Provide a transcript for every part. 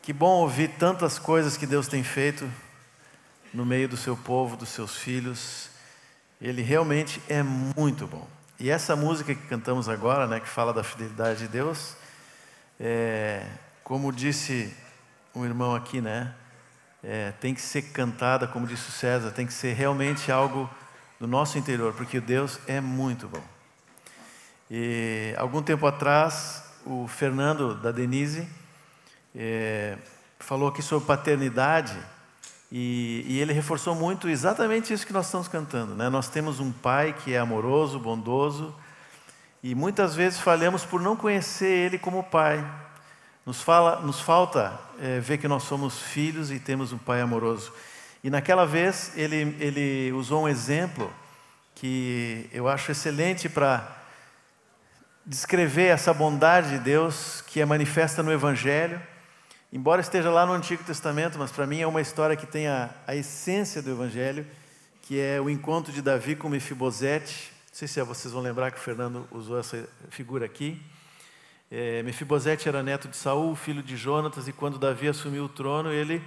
Que bom ouvir tantas coisas que Deus tem feito no meio do seu povo, dos seus filhos. Ele realmente é muito bom. E essa música que cantamos agora, né, que fala da fidelidade de Deus, como disse um irmão aqui, né, tem que ser cantada, como disse o César, tem que ser realmente algo do nosso interior, porque Deus é muito bom. E algum tempo atrás, o Fernando da Denise falou aqui sobre paternidade e ele reforçou muito exatamente isso que nós estamos cantando, né? Nós temos um pai que é amoroso, bondoso, e muitas vezes falhamos por não conhecer ele como pai. Nos falta ver que nós somos filhos e temos um pai amoroso. E naquela vez ele usou um exemplo que eu acho excelente para descrever essa bondade de Deus que é manifesta no Evangelho. Embora esteja lá no Antigo Testamento, mas para mim é uma história que tem a essência do Evangelho, que é o encontro de Davi com Mefibosete. Não sei se vocês vão lembrar que o Fernando usou essa figura aqui. Mefibosete era neto de Saul, filho de Jonatas, e quando Davi assumiu o trono, ele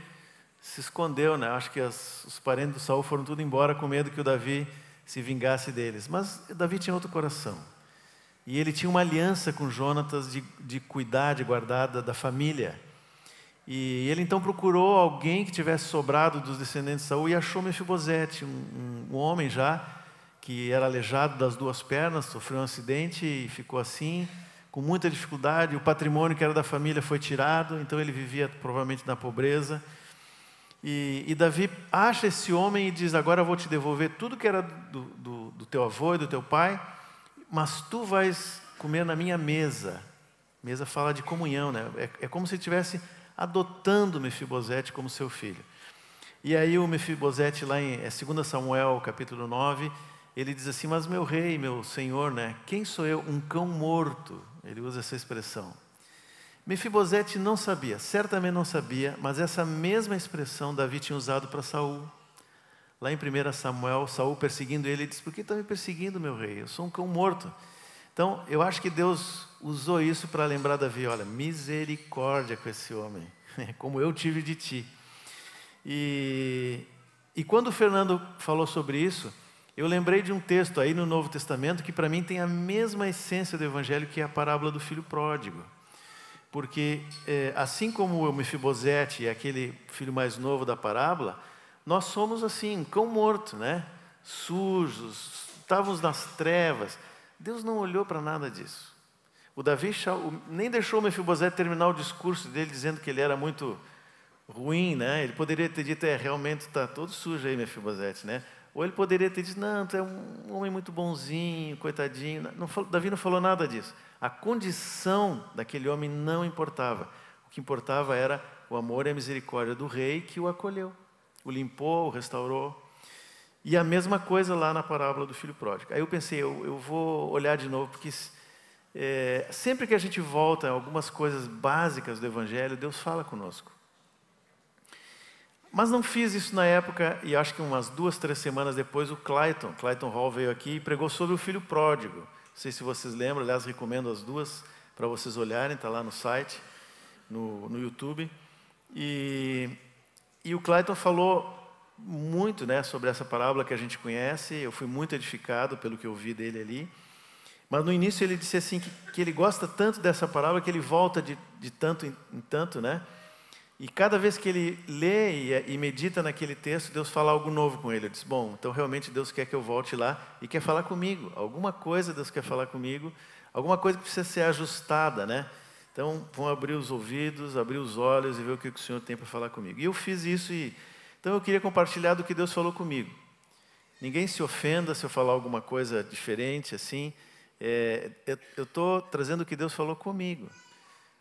se escondeu, né? Acho que os parentes de Saul foram tudo embora com medo que o Davi se vingasse deles. Mas Davi tinha outro coração. E ele tinha uma aliança com Jonatas de cuidar, de guardar da família. E ele então procurou alguém que tivesse sobrado dos descendentes de Saul e achou Mefibosete, um homem já que era aleijado das duas pernas, sofreu um acidente e ficou assim, com muita dificuldade. O patrimônio que era da família foi tirado, então ele vivia provavelmente na pobreza. E Davi acha esse homem e diz: agora eu vou te devolver tudo que era do teu avô e do teu pai, mas tu vais comer na minha mesa. Mesa fala de comunhão, né? É como se estivesse adotando Mefibosete como seu filho. E aí o Mefibosete, lá em 2 Samuel, capítulo 9, ele diz assim: mas meu rei, meu senhor, né? Quem sou eu? Um cão morto. Ele usa essa expressão. Mefibosete não sabia, certamente não sabia, mas essa mesma expressão Davi tinha usado para Saul. Lá em 1 Samuel, Saul perseguindo ele, diz: por que está me perseguindo, meu rei? Eu sou um cão morto. Então, eu acho que Deus usou isso para lembrar Davi: olha, misericórdia com esse homem, como eu tive de ti. E quando o Fernando falou sobre isso, eu lembrei de um texto aí no Novo Testamento que para mim tem a mesma essência do Evangelho, que é a parábola do filho pródigo. Porque assim como o Mefibosete é aquele filho mais novo da parábola, nós somos assim, um cão morto, né? Sujos, estávamos nas trevas. Deus não olhou para nada disso. O Davi nem deixou o Mefibosete terminar o discurso dele dizendo que ele era muito ruim, né? Ele poderia ter dito: realmente está todo sujo aí, Mefibosete, né? Ou ele poderia ter dito: não, tu é um homem muito bonzinho, coitadinho. Davi não falou nada disso. A condição daquele homem não importava. O que importava era o amor e a misericórdia do rei, que o acolheu, o limpou, o restaurou. E a mesma coisa lá na parábola do filho pródigo. Aí eu pensei: eu vou olhar de novo, porque sempre que a gente volta a algumas coisas básicas do Evangelho, Deus fala conosco. Mas não fiz isso na época, e acho que umas 2, 3 semanas depois, o Clayton Hall veio aqui e pregou sobre o filho pródigo. Não sei se vocês lembram, aliás, recomendo as duas para vocês olharem, está lá no site, no YouTube. E o Clayton falou muito, né, sobre essa parábola que a gente conhece. Eu fui muito edificado pelo que eu vi dele ali. Mas no início ele disse assim que ele gosta tanto dessa parábola que ele volta de tanto em tanto, né? E cada vez que ele lê e medita naquele texto, Deus fala algo novo com ele. Eu disse: bom, então realmente Deus quer que eu volte lá e quer falar comigo. Alguma coisa Deus quer falar comigo, alguma coisa que precisa ser ajustada, né? Então, vão abrir os ouvidos, abrir os olhos e ver o que o Senhor tem para falar comigo. E eu fiz isso, então eu queria compartilhar do que Deus falou comigo. Ninguém se ofenda se eu falar alguma coisa diferente, assim. Eu estou trazendo o que Deus falou comigo.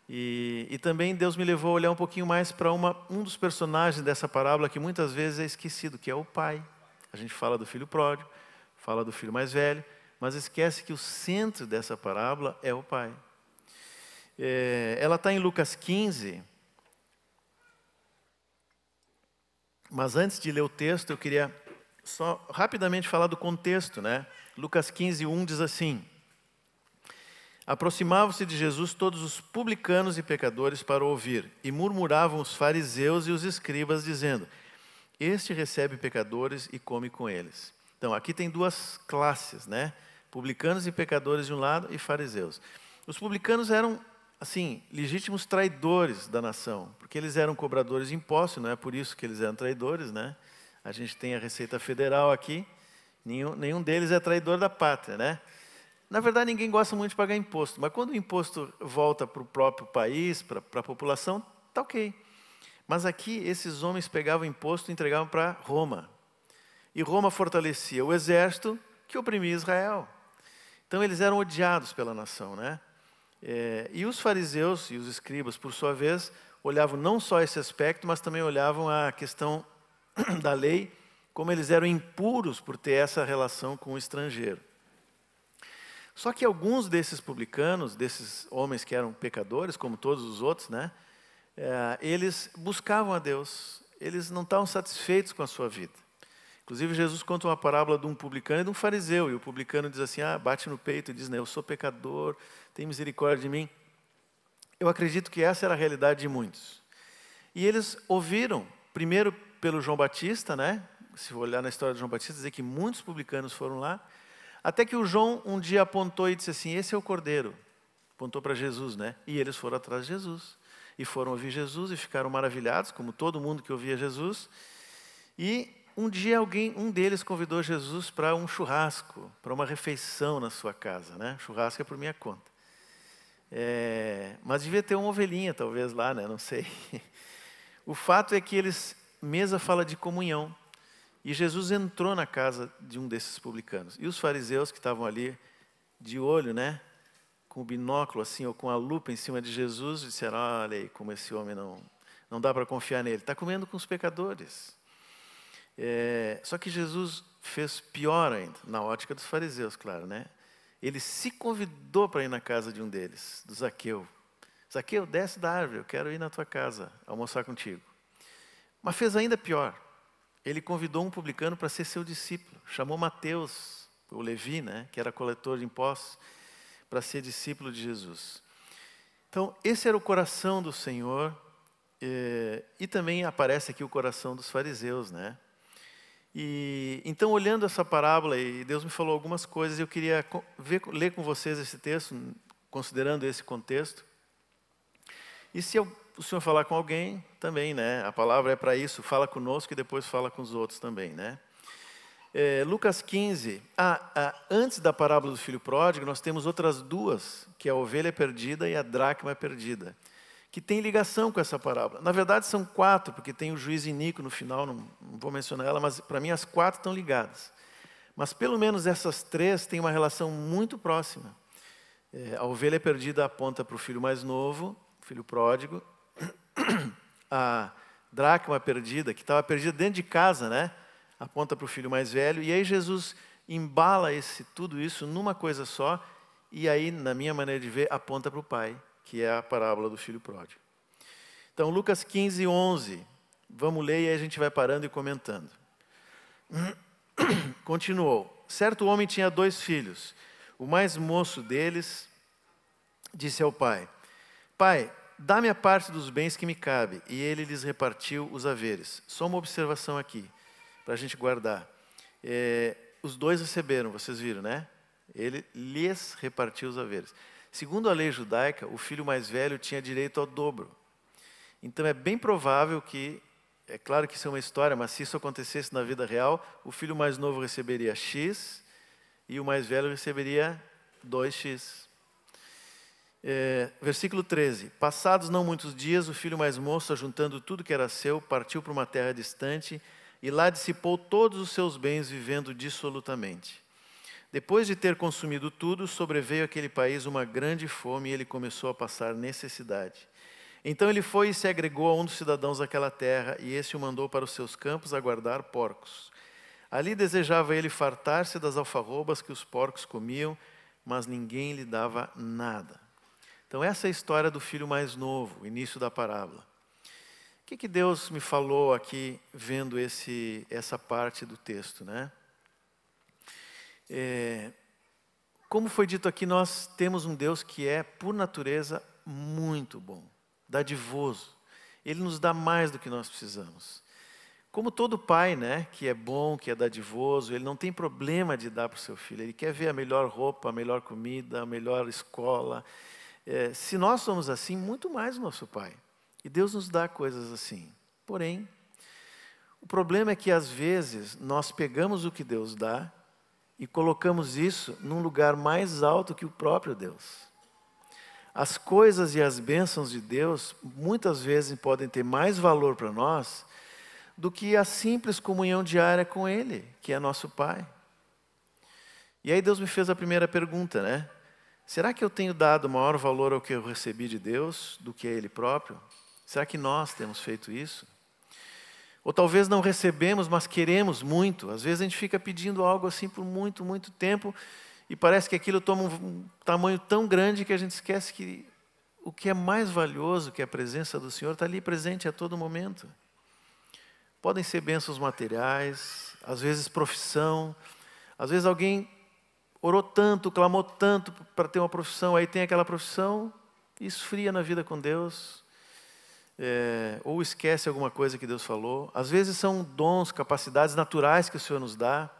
E também Deus me levou a olhar um pouquinho mais para um dos personagens dessa parábola que muitas vezes é esquecido, que é o pai. A gente fala do filho pródigo, fala do filho mais velho, mas esquece que o centro dessa parábola é o pai. Ela está em Lucas 15, mas antes de ler o texto, eu queria só rapidamente falar do contexto, né? Lucas 15, 1 diz assim: Aproximavam-se de Jesus todos os publicanos e pecadores para ouvir, e murmuravam os fariseus e os escribas, dizendo: este recebe pecadores e come com eles. Então, aqui tem duas classes, né? Publicanos e pecadores de um lado e fariseus. Os publicanos eram, assim, legítimos traidores da nação, porque eles eram cobradores de impostos, não é por isso que eles eram traidores, né? A gente tem a Receita Federal aqui, nenhum deles é traidor da pátria, né? Na verdade, ninguém gosta muito de pagar imposto, mas quando o imposto volta para o próprio país, para a população, está ok. Mas aqui, esses homens pegavam imposto e entregavam para Roma. E Roma fortalecia o exército que oprimia Israel. Então, eles eram odiados pela nação, né? E os fariseus e os escribas, por sua vez, olhavam não só esse aspecto, mas também olhavam a questão da lei, como eles eram impuros por ter essa relação com o estrangeiro. Só que alguns desses publicanos, desses homens que eram pecadores, como todos os outros, né, eles buscavam a Deus, eles não estavam satisfeitos com a sua vida. Inclusive, Jesus conta uma parábola de um publicano e de um fariseu, e o publicano diz assim, bate no peito e diz, né, eu sou pecador, tem misericórdia de mim. Eu acredito que essa era a realidade de muitos. E eles ouviram, primeiro pelo João Batista, né, se olhar na história de João Batista, dizer que muitos publicanos foram lá, até que o João um dia apontou e disse assim, esse é o Cordeiro. Apontou para Jesus, né? E eles foram atrás de Jesus. E foram ouvir Jesus e ficaram maravilhados, como todo mundo que ouvia Jesus. E um dia um deles convidou Jesus para um churrasco, para uma refeição na sua casa, né? Churrasco é por minha conta. Mas devia ter uma ovelhinha, talvez, lá, né? Não sei. O fato é que mesa fala de comunhão. E Jesus entrou na casa de um desses publicanos. E os fariseus que estavam ali de olho, né, com o binóculo assim, ou com a lupa em cima de Jesus, disseram, olha aí como esse homem não dá para confiar nele. Está comendo com os pecadores. Só que Jesus fez pior ainda, na ótica dos fariseus, claro, né? Ele se convidou para ir na casa de um deles, do Zaqueu. Zaqueu, desce da árvore, eu quero ir na tua casa, almoçar contigo. Mas fez ainda pior. Ele convidou um publicano para ser seu discípulo. Chamou Mateus, o Levi, né, que era coletor de impostos, para ser discípulo de Jesus. Então, esse era o coração do Senhor, e também aparece aqui o coração dos fariseus, né? Então, olhando essa parábola, e Deus me falou algumas coisas, eu queria ler com vocês esse texto, considerando esse contexto. E se o Senhor falar com alguém, também, né? A palavra é para isso, fala conosco e depois fala com os outros também, né? Lucas 15. Antes da parábola do filho pródigo, nós temos outras duas, que é a ovelha perdida e a dracma perdida, que tem ligação com essa parábola. Na verdade, são 4, porque tem o juiz iníquo no final, não vou mencionar ela, mas para mim as 4 estão ligadas. Mas pelo menos essas 3 têm uma relação muito próxima. A ovelha perdida aponta para o filho mais novo, o filho pródigo. A dracma perdida, que estava perdida dentro de casa, né? Aponta para o filho mais velho. E aí Jesus embala tudo isso numa coisa só. E aí, na minha maneira de ver, aponta para o pai, que é a parábola do filho pródigo. Então, Lucas 15, 11. Vamos ler e aí a gente vai parando e comentando. Continuou. Certo homem tinha 2 filhos. O mais moço deles disse ao pai, pai, dá-me a parte dos bens que me cabe. E ele lhes repartiu os haveres. Só uma observação aqui, para a gente guardar. Os 2 receberam, vocês viram, né? Ele lhes repartiu os haveres. Segundo a lei judaica, o filho mais velho tinha direito ao dobro. Então é bem provável que, é claro que isso é uma história, mas se isso acontecesse na vida real, o filho mais novo receberia X e o mais velho receberia 2X. Versículo 13. Passados não muitos dias, o filho mais moço, ajuntando tudo que era seu, partiu para uma terra distante e lá dissipou todos os seus bens, vivendo dissolutamente. Depois de ter consumido tudo, sobreveio àquele país uma grande fome e ele começou a passar necessidade. Então ele foi e se agregou a um dos cidadãos daquela terra e esse o mandou para os seus campos a guardar porcos. Ali desejava ele fartar-se das alfarrobas que os porcos comiam, mas ninguém lhe dava nada. Então essa é a história do filho mais novo, o início da parábola. O que Deus me falou aqui, vendo essa parte do texto, né? como foi dito aqui, nós temos um Deus que é, por natureza, muito bom, dadivoso. Ele nos dá mais do que nós precisamos. Como todo pai, né, que é bom, que é dadivoso, ele não tem problema de dar para o seu filho. Ele quer ver a melhor roupa, a melhor comida, a melhor escola. Se nós somos assim, muito mais o nosso pai. E Deus nos dá coisas assim. Porém, o problema é que às vezes nós pegamos o que Deus dá e colocamos isso num lugar mais alto que o próprio Deus. As coisas e as bênçãos de Deus muitas vezes podem ter mais valor para nós do que a simples comunhão diária com Ele, que é nosso Pai. E aí Deus me fez a primeira pergunta, né? Será que eu tenho dado maior valor ao que eu recebi de Deus do que a Ele próprio? Será que nós temos feito isso? Ou talvez não recebemos, mas queremos muito. Às vezes a gente fica pedindo algo assim por muito, muito tempo e parece que aquilo toma um tamanho tão grande que a gente esquece que o que é mais valioso, que é a presença do Senhor, está ali presente a todo momento. Podem ser bênçãos materiais, às vezes profissão, às vezes alguém orou tanto, clamou tanto para ter uma profissão, aí tem aquela profissão e esfria na vida com Deus. Ou esquece alguma coisa que Deus falou. Às vezes são dons, capacidades naturais que o Senhor nos dá.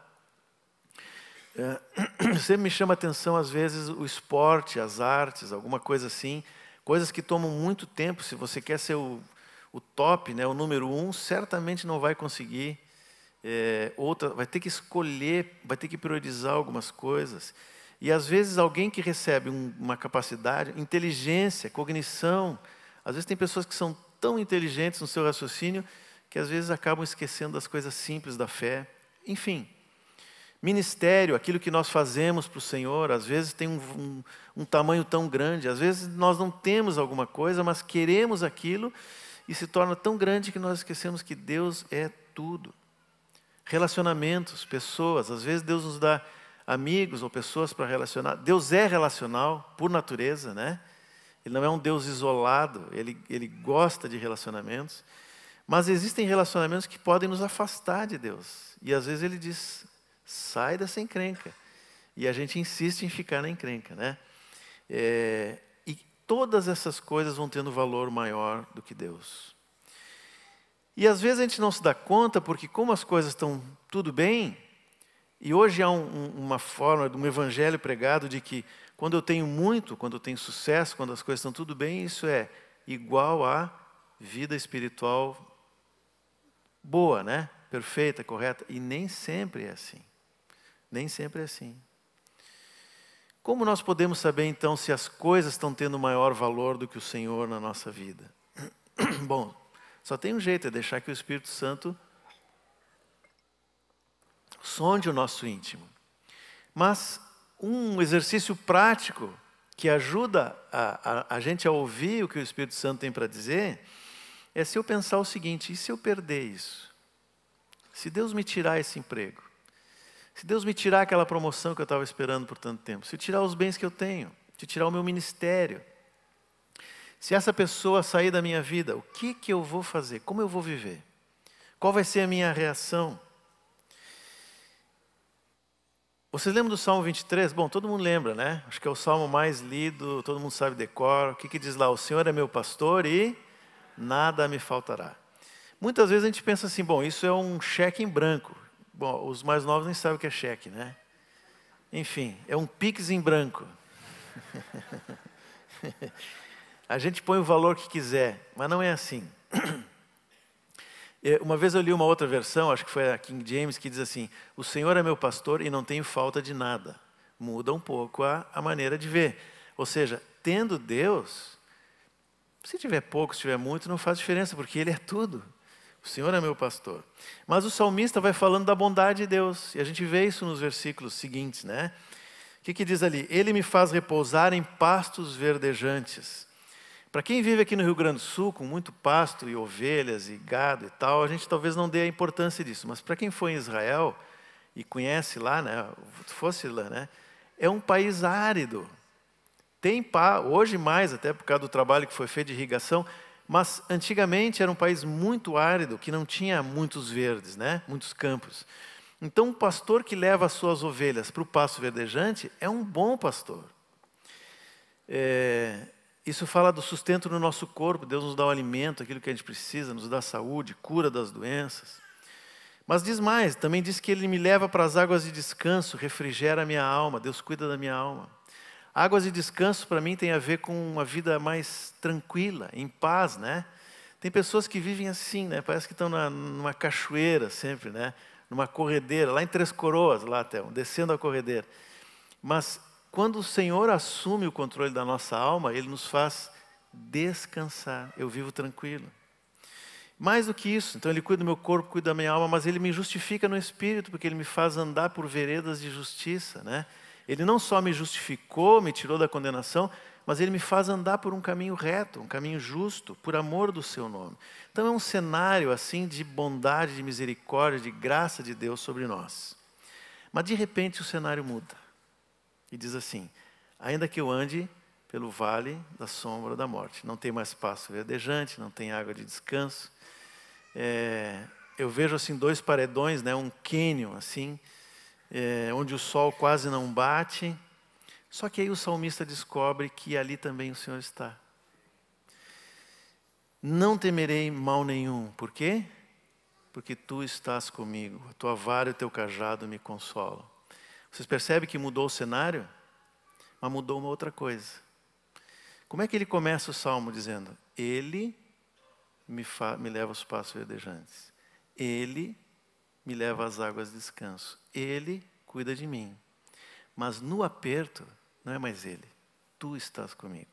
Sempre me chama a atenção, às vezes, o esporte, as artes, alguma coisa assim. Coisas que tomam muito tempo. Se você quer ser o top, né, o número 1, certamente não vai conseguir. Vai ter que escolher, vai ter que priorizar algumas coisas. E às vezes alguém que recebe uma capacidade, inteligência, cognição. Às vezes tem pessoas que são tão inteligentes no seu raciocínio que às vezes acabam esquecendo das coisas simples da fé. Enfim, ministério, aquilo que nós fazemos para o Senhor, às vezes tem um tamanho tão grande. Às vezes nós não temos alguma coisa, mas queremos aquilo e se torna tão grande que nós esquecemos que Deus é tudo. Relacionamentos, pessoas, às vezes Deus nos dá amigos ou pessoas para relacionar. Deus é relacional por natureza, né? Ele não é um Deus isolado, ele gosta de relacionamentos. Mas existem relacionamentos que podem nos afastar de Deus. E às vezes Ele diz, sai dessa encrenca. E a gente insiste em ficar na encrenca, né? E todas essas coisas vão tendo valor maior do que Deus. E às vezes a gente não se dá conta, porque como as coisas estão tudo bem, e hoje há uma forma, um evangelho pregado de que quando eu tenho muito, quando eu tenho sucesso, quando as coisas estão tudo bem, isso é igual a vida espiritual boa, né? Perfeita, correta. E nem sempre é assim. Nem sempre é assim. Como nós podemos saber, então, se as coisas estão tendo maior valor do que o Senhor na nossa vida? Bom, só tem um jeito, é deixar que o Espírito Santo sonde o nosso íntimo. Mas um exercício prático que ajuda a gente a ouvir o que o Espírito Santo tem para dizer é se eu pensar o seguinte, e se eu perder isso? Se Deus me tirar esse emprego? Se Deus me tirar aquela promoção que eu estava esperando por tanto tempo? Se tirar os bens que eu tenho? Se tirar o meu ministério? Se essa pessoa sair da minha vida, o que eu vou fazer? Como eu vou viver? Qual vai ser a minha reação? Vocês lembram do Salmo 23? Bom, todo mundo lembra, né? Acho que é o salmo mais lido, todo mundo sabe decor. O que diz lá? O Senhor é meu pastor e nada me faltará. Muitas vezes a gente pensa assim, bom, isso é um cheque em branco. Bom, os mais novos nem sabem o que é cheque, né? Enfim, é um Pix em branco. A gente põe o valor que quiser, mas não é assim. Uma vez eu li uma outra versão, acho que foi a King James, que diz assim, o Senhor é meu pastor e não tenho falta de nada. Muda um pouco a maneira de ver. Ou seja, tendo Deus, se tiver pouco, se tiver muito, não faz diferença, porque Ele é tudo. O Senhor é meu pastor. Mas o salmista vai falando da bondade de Deus, e a gente vê isso nos versículos seguintes, né? O que diz ali? Ele me faz repousar em pastos verdejantes. Para quem vive aqui no Rio Grande do Sul, com muito pasto e ovelhas e gado e tal, a gente talvez não dê a importância disso. Mas para quem foi em Israel e conhece lá, né, fosse lá, né, é um país árido. Tem hoje mais, até por causa do trabalho que foi feito de irrigação, mas antigamente era um país muito árido, que não tinha muitos verdes, né, muitos campos. Então, um pastor que leva as suas ovelhas para o pasto verdejante é um bom pastor. Isso fala do sustento no nosso corpo. Deus nos dá o alimento, aquilo que a gente precisa, nos dá saúde, cura das doenças. Mas diz mais, também diz que Ele me leva para as águas de descanso, refrigera a minha alma, Deus cuida da minha alma. Águas de descanso para mim tem a ver com uma vida mais tranquila, em paz, né? Tem pessoas que vivem assim, né? Parece que estão numa cachoeira sempre, né? Numa corredeira, lá em Três Coroas, lá até, descendo a corredeira. Mas quando o Senhor assume o controle da nossa alma, Ele nos faz descansar. Eu vivo tranquilo. Mais do que isso, então Ele cuida do meu corpo, cuida da minha alma, mas Ele me justifica no Espírito, porque Ele me faz andar por veredas de justiça, né? Ele não só me justificou, me tirou da condenação, mas Ele me faz andar por um caminho reto, um caminho justo, por amor do Seu nome. Então é um cenário assim de bondade, de misericórdia, de graça de Deus sobre nós. Mas de repente o cenário muda. E diz assim, ainda que eu ande pelo vale da sombra da morte, não tem mais pasto verdejante, não tem água de descanso. Eu vejo assim 2 paredões, né, um cânion assim, onde o sol quase não bate. Só que aí o salmista descobre que ali também o Senhor está. Não temerei mal nenhum. Por quê? Porque Tu estás comigo. A Tua vara e o Teu cajado me consolam. Vocês percebem que mudou o cenário? Mas mudou uma outra coisa. Como é que ele começa o salmo dizendo? Ele me leva aos pastos verdejantes. Ele me leva às águas de descanso. Ele cuida de mim. Mas no aperto, não é mais Ele. Tu estás comigo.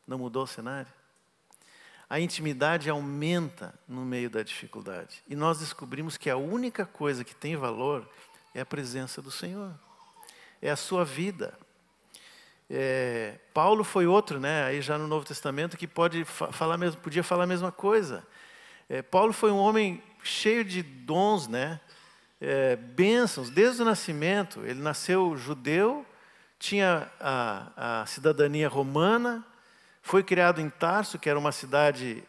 Não mudou o cenário? A intimidade aumenta no meio da dificuldade. E nós descobrimos que a única coisa que tem valor é a presença do Senhor. É a sua vida. Paulo foi outro, né? Aí já no Novo Testamento, que podia falar a mesma coisa. Paulo foi um homem cheio de dons, né? Bênçãos, desde o nascimento. Ele nasceu judeu, tinha a cidadania romana, foi criado em Tarso, que era uma cidade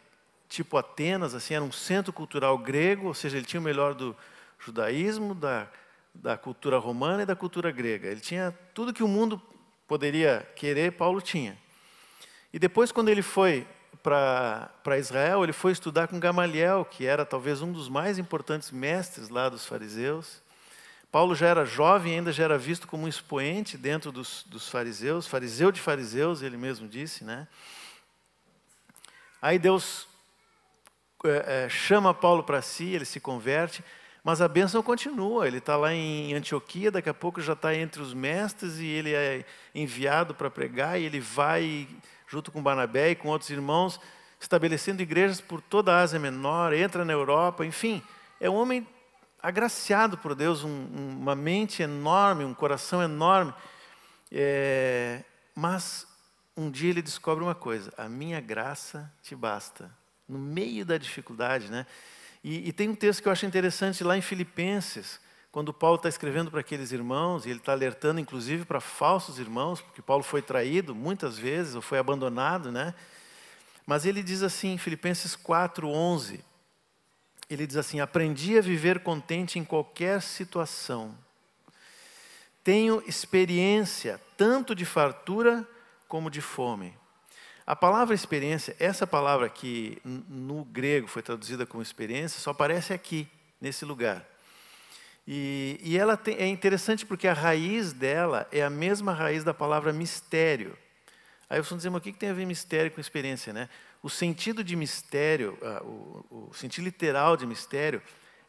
tipo Atenas, assim, era um centro cultural grego, ou seja, ele tinha o melhor do judaísmo, da cultura romana e da cultura grega. Ele tinha tudo que o mundo poderia querer, Paulo tinha. E depois, quando ele foi para Israel, ele foi estudar com Gamaliel, que era talvez um dos mais importantes mestres lá dos fariseus. Paulo já era jovem, ainda já era visto como um expoente dentro dos fariseus, fariseu de fariseus, ele mesmo disse, né? Aí Deus chama Paulo para si, ele se converte, mas a bênção continua. Ele está lá em Antioquia, daqui a pouco já está entre os mestres e ele é enviado para pregar, e ele vai junto com Barnabé e com outros irmãos, estabelecendo igrejas por toda a Ásia Menor, entra na Europa, enfim, é um homem agraciado por Deus, uma mente enorme, um coração enorme. Mas um dia ele descobre uma coisa: a minha graça te basta. No meio da dificuldade, né? E tem um texto que eu acho interessante lá em Filipenses, quando Paulo está escrevendo para aqueles irmãos, e ele está alertando inclusive para falsos irmãos, porque Paulo foi traído muitas vezes, ou foi abandonado, né? Mas ele diz assim, em Filipenses 4:11, ele diz assim: aprendi a viver contente em qualquer situação. Tenho experiência tanto de fartura como de fome. A palavra experiência, essa palavra que no grego foi traduzida como experiência, só aparece aqui, nesse lugar. E ela é interessante porque a raiz dela é a mesma raiz da palavra mistério. Aí vocês vão dizer, mas o que tem a ver mistério com experiência, né? O sentido de mistério, o sentido literal de mistério,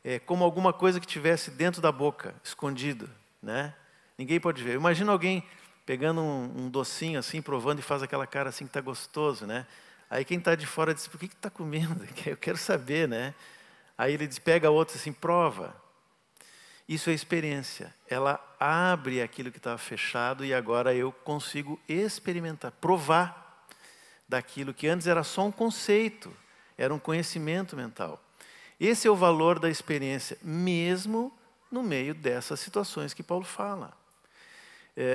é como alguma coisa que estivesse dentro da boca, escondido, né? Ninguém pode ver. Imagina alguém pegando um docinho assim, provando e faz aquela cara assim que está gostoso, né? Aí quem está de fora diz, por que está comendo? Eu quero saber, né? Aí ele diz, pega outro assim, prova. Isso é experiência. Ela abre aquilo que estava fechado e agora eu consigo experimentar, provar daquilo que antes era só um conceito, era um conhecimento mental. Esse é o valor da experiência, mesmo no meio dessas situações que Paulo fala.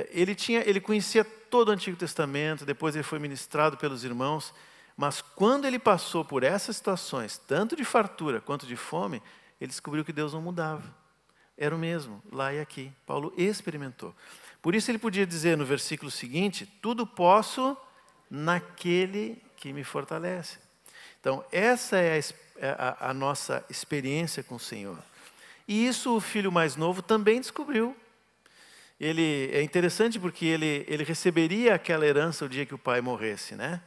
Ele conhecia todo o Antigo Testamento, depois ele foi ministrado pelos irmãos, mas quando ele passou por essas situações, tanto de fartura quanto de fome, ele descobriu que Deus não mudava. era o mesmo, lá e aqui. Paulo experimentou. Por isso ele podia dizer no versículo seguinte, tudo posso naquele que me fortalece. Então, essa é a nossa experiência com o Senhor. E isso o filho mais novo também descobriu. É interessante porque ele receberia aquela herança o dia que o pai morresse, né?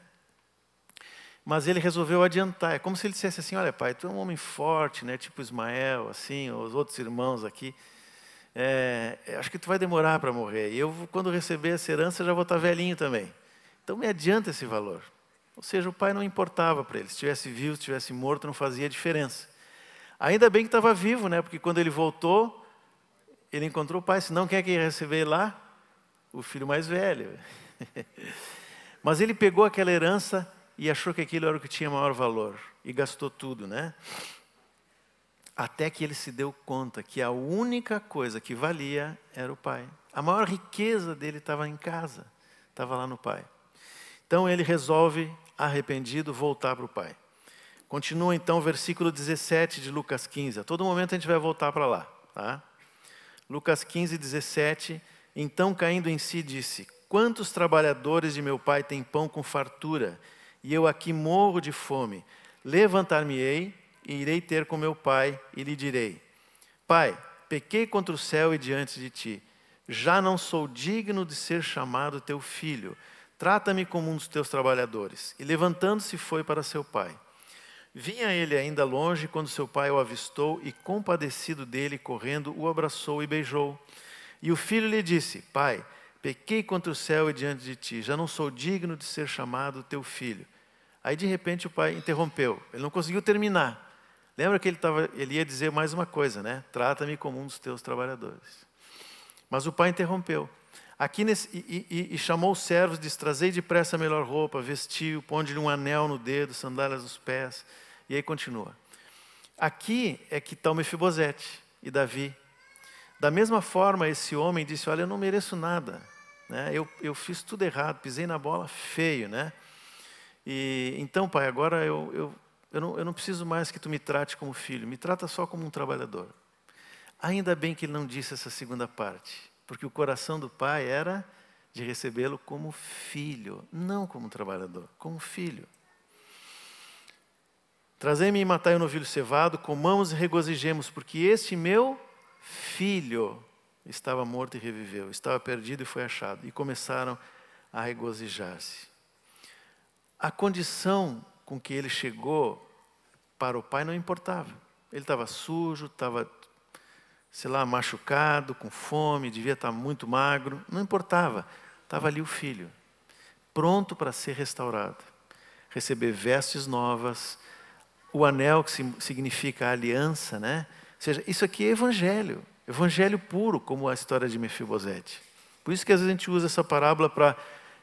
Mas ele resolveu adiantar. É como se ele dissesse assim, olha pai, tu é um homem forte, né? Tipo Ismael, assim, os outros irmãos aqui. Acho que tu vai demorar para morrer. E eu, quando receber essa herança, já vou estar velhinho também. Então me adianta esse valor. Ou seja, o pai não importava para ele. Se estivesse vivo, se estivesse morto, não fazia diferença. Ainda bem que estava vivo, né? Porque quando ele voltou, ele encontrou o pai. Senão, quem é que ia receber lá? O filho mais velho. Mas ele pegou aquela herança e achou que aquilo era o que tinha maior valor. E gastou tudo, né? Até que ele se deu conta que a única coisa que valia era o pai. A maior riqueza dele estava em casa. Estava lá no pai. Então ele resolve, arrependido, voltar para o pai. Continua então o versículo 17 de Lucas 15. A todo momento a gente vai voltar para lá. Tá? Lucas 15, 17. Então caindo em si disse, quantos trabalhadores de meu pai têm pão com fartura, e eu aqui morro de fome? Levantar-me-ei e irei ter com meu pai, e lhe direi, pai, pequei contra o céu e diante de ti. Já não sou digno de ser chamado teu filho. Trata-me como um dos teus trabalhadores. E levantando-se foi para seu pai. Vinha ele ainda longe quando seu pai o avistou e, compadecido dele, correndo, o abraçou e beijou. E o filho lhe disse, pai, pequei contra o céu e diante de ti, já não sou digno de ser chamado teu filho. Aí de repente o pai interrompeu, ele não conseguiu terminar. Lembra que ele ia dizer mais uma coisa, né? Trata-me como um dos teus trabalhadores. Mas o pai interrompeu. Aqui e chamou os servos, disse, trazei depressa a melhor roupa, vestiu, ponde-lhe um anel no dedo, sandálias nos pés. E aí continua. Aqui é que está o Mefibosete e Davi. Da mesma forma, esse homem disse, olha, eu não mereço nada. Né? Eu fiz tudo errado, pisei na bola feio. Né? E, então, pai, agora eu não preciso mais que tu me trate como filho, me trata só como um trabalhador. Ainda bem que ele não disse essa segunda parte. Porque o coração do pai era de recebê-lo como filho, não como trabalhador, como filho. Trazei-me e matai o novilho cevado, comamos e regozijemos, porque este meu filho estava morto e reviveu, estava perdido e foi achado. E começaram a regozijar-se. A condição com que ele chegou para o pai não importava. Ele estava sujo, estava, sei lá, machucado, com fome, devia estar muito magro, não importava. Estava ali o filho, pronto para ser restaurado, receber vestes novas, o anel que significa a aliança, né? Ou seja, isso aqui é evangelho, evangelho puro, como a história de Mefibosete. Por isso que às vezes a gente usa essa parábola para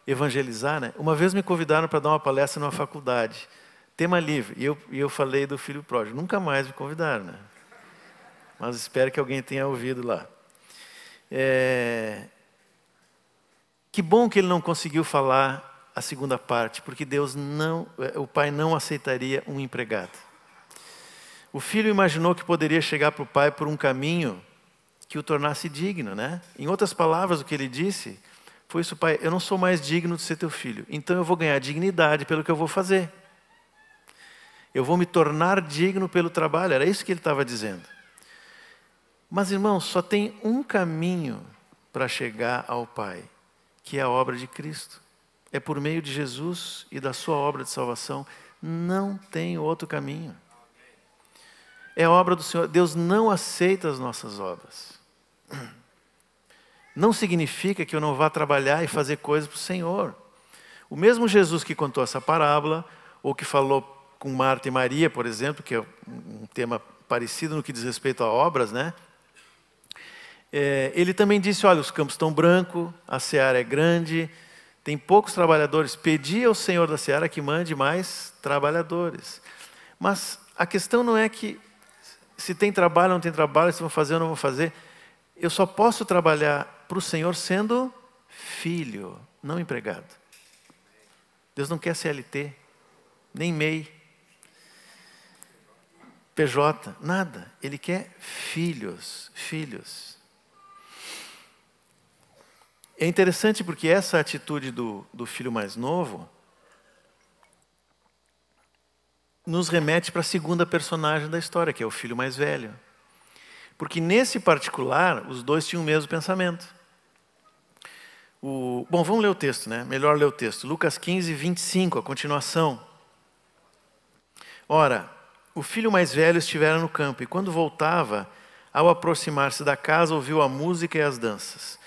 evangelizar, né? Uma vez me convidaram para dar uma palestra numa faculdade, tema livre, e eu falei do filho pródigo. Nunca mais me convidaram, né? Mas espero que alguém tenha ouvido lá. Que bom que ele não conseguiu falar a segunda parte, porque o pai não aceitaria um empregado. O filho imaginou que poderia chegar para o pai por um caminho que o tornasse digno, né? Em outras palavras, o que ele disse foi isso, pai, eu não sou mais digno de ser teu filho, então eu vou ganhar dignidade pelo que eu vou fazer. Eu vou me tornar digno pelo trabalho, era isso que ele estava dizendo. Mas, irmãos, só tem um caminho para chegar ao Pai, que é a obra de Cristo. É por meio de Jesus e da sua obra de salvação. Não tem outro caminho. É a obra do Senhor. Deus não aceita as nossas obras. Não significa que eu não vá trabalhar e fazer coisas para o Senhor. O mesmo Jesus que contou essa parábola, ou que falou com Marta e Maria, por exemplo, que é um tema parecido no que diz respeito a obras, né? Ele também disse, olha, os campos estão brancos, a seara é grande, tem poucos trabalhadores. Pedi ao Senhor da seara que mande mais trabalhadores. Mas a questão não é que se tem trabalho ou não tem trabalho, se vão fazer ou não vão fazer. Eu só posso trabalhar para o Senhor sendo filho, não empregado. Deus não quer CLT, nem MEI. PJ, nada. Ele quer filhos, filhos. É interessante porque essa atitude do filho mais novo nos remete para a segunda personagem da história, que é o filho mais velho. Porque nesse particular, os dois tinham o mesmo pensamento. Bom, vamos ler o texto, né? Melhor ler o texto. Lucas 15, 25, a continuação. Ora, o filho mais velho estivera no campo, e quando voltava, ao aproximar-se da casa, ouviu a música e as danças.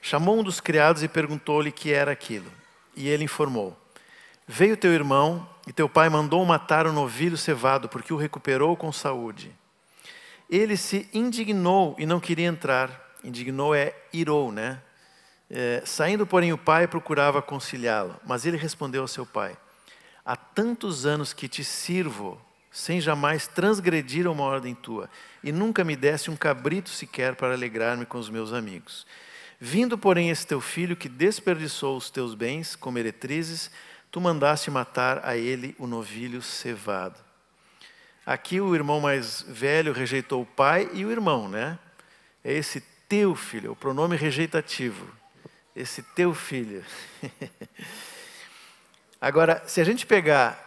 Chamou um dos criados e perguntou-lhe que era aquilo. E ele informou: veio teu irmão, e teu pai mandou matar o novilho cevado, porque o recuperou com saúde. Ele se indignou e não queria entrar. Indignou é irou, né? Saindo, porém, o pai procurava conciliá-lo. Mas ele respondeu ao seu pai: há tantos anos que te sirvo, sem jamais transgredir uma ordem tua, e nunca me desse um cabrito sequer para alegrar-me com os meus amigos. Vindo, porém, esse teu filho que desperdiçou os teus bens com meretrizes, tu mandaste matar a ele o novilho cevado. Aqui o irmão mais velho rejeitou o pai e o irmão, né? É esse teu filho, o pronome rejeitativo. Esse teu filho. Agora, se a gente pegar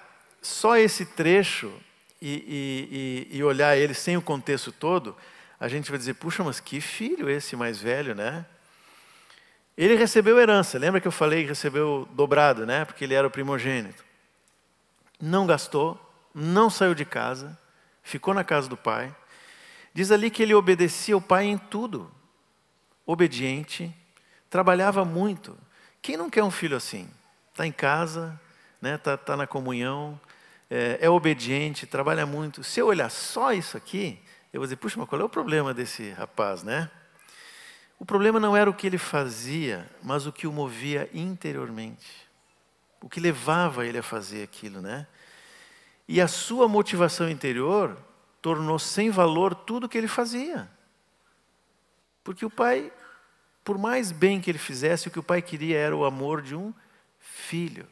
só esse trecho e olhar ele sem o contexto todo, a gente vai dizer, puxa, mas que filho esse mais velho, né? Ele recebeu herança, lembra que eu falei que recebeu dobrado, né? Porque ele era o primogênito. Não gastou, não saiu de casa, ficou na casa do pai. Diz ali que ele obedecia ao pai em tudo. Obediente, trabalhava muito. Quem não quer um filho assim? Está em casa, né? Tá na comunhão, é obediente, trabalha muito. Se eu olhar só isso aqui, eu vou dizer, puxa, mas qual é o problema desse rapaz, né? O problema não era o que ele fazia, mas o que o movia interiormente. O que levava ele a fazer aquilo, né? E a sua motivação interior tornou sem valor tudo o que ele fazia. Porque o pai, por mais bem que ele fizesse, o que o pai queria era o amor de um filho.